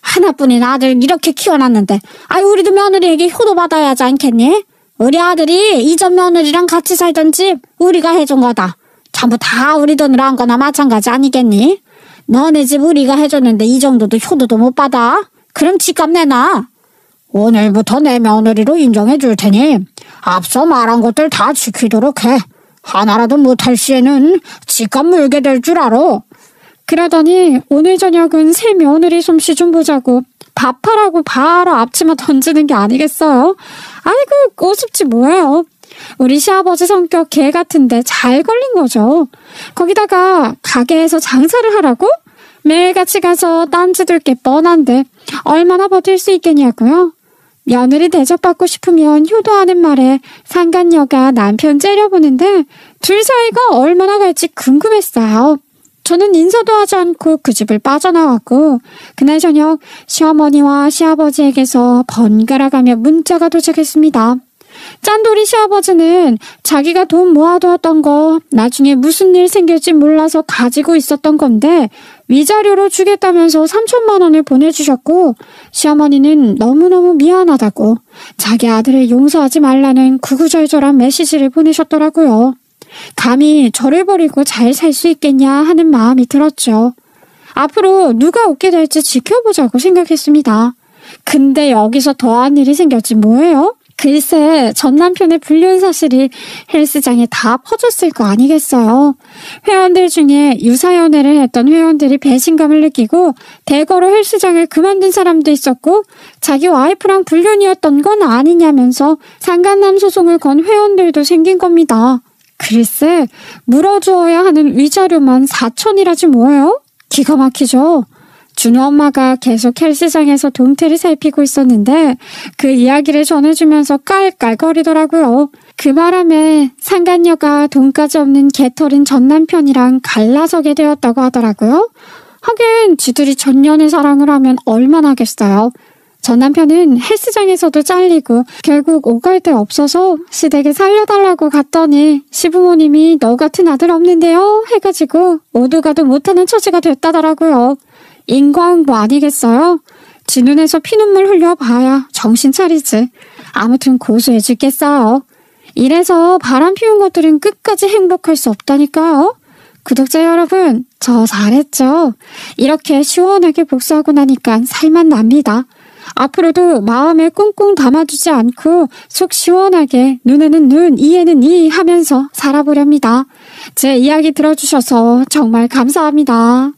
하나뿐인 아들 이렇게 키워놨는데 우리도 며느리에게 효도받아야 하지 않겠니? 우리 아들이 이전 며느리랑 같이 살던 집 우리가 해준 거다. 전부 다 우리 돈으로 한 거나 마찬가지 아니겠니? 너네 집 우리가 해줬는데 이 정도도 효도도 못 받아? 그럼 집값 내놔. 오늘부터 내 며느리로 인정해 줄 테니 앞서 말한 것들 다 지키도록 해. 하나라도 못할 시에는 집값 물게 될 줄 알아. 그러더니 오늘 저녁은 새 며느리 솜씨 좀 보자고 밥하라고 바로 앞치마 던지는 게 아니겠어요? 아이고 꼬집지 뭐예요. 우리 시아버지 성격 개 같은데 잘 걸린 거죠. 거기다가 가게에서 장사를 하라고? 매일같이 가서 딴짓을 게 뻔한데 얼마나 버틸 수 있겠냐고요? 며느리 대접받고 싶으면 효도하는 말에 상간녀가 남편 째려보는데 둘 사이가 얼마나 갈지 궁금했어요. 저는 인사도 하지 않고 그 집을 빠져나왔고 그날 저녁 시어머니와 시아버지에게서 번갈아가며 문자가 도착했습니다. 짠돌이 시아버지는 자기가 돈 모아두었던 거 나중에 무슨 일 생길지 몰라서 가지고 있었던 건데 위자료로 주겠다면서 3천만 원을 보내주셨고 시어머니는 너무너무 미안하다고 자기 아들을 용서하지 말라는 구구절절한 메시지를 보내셨더라고요. 감히 저를 버리고 잘 살 수 있겠냐 하는 마음이 들었죠. 앞으로 누가 웃게 될지 지켜보자고 생각했습니다. 근데 여기서 더한 일이 생겼지 뭐예요? 글쎄 전 남편의 불륜 사실이 헬스장에 다 퍼졌을 거 아니겠어요. 회원들 중에 유사연애를 했던 회원들이 배신감을 느끼고 대거로 헬스장을 그만둔 사람도 있었고 자기 와이프랑 불륜이었던 건 아니냐면서 상간남 소송을 건 회원들도 생긴 겁니다. 글쎄 물어주어야 하는 위자료만 4천이라지 뭐예요? 기가 막히죠. 준우 엄마가 계속 헬스장에서 동태를 살피고 있었는데 그 이야기를 전해주면서 깔깔거리더라고요. 그 바람에 상간녀가 돈까지 없는 개털인 전 남편이랑 갈라서게 되었다고 하더라고요. 하긴 지들이 전년의 사랑을 하면 얼마나 하겠어요. 전 남편은 헬스장에서도 잘리고 결국 오갈 데 없어서 시댁에 살려달라고 갔더니 시부모님이 너 같은 아들 없는데요 해가지고 오도 가도 못하는 처지가 됐다더라고요. 인과응보 아니겠어요? 지 눈에서 피눈물 흘려봐야 정신 차리지. 아무튼 고소해줄겠어요. 이래서 바람 피운 것들은 끝까지 행복할 수 없다니까요. 구독자 여러분, 저 잘했죠? 이렇게 시원하게 복수하고 나니까 살만 납니다. 앞으로도 마음에 꽁꽁 담아두지 않고 속 시원하게 눈에는 눈, 이에는 이 하면서 살아보렵니다. 제 이야기 들어주셔서 정말 감사합니다.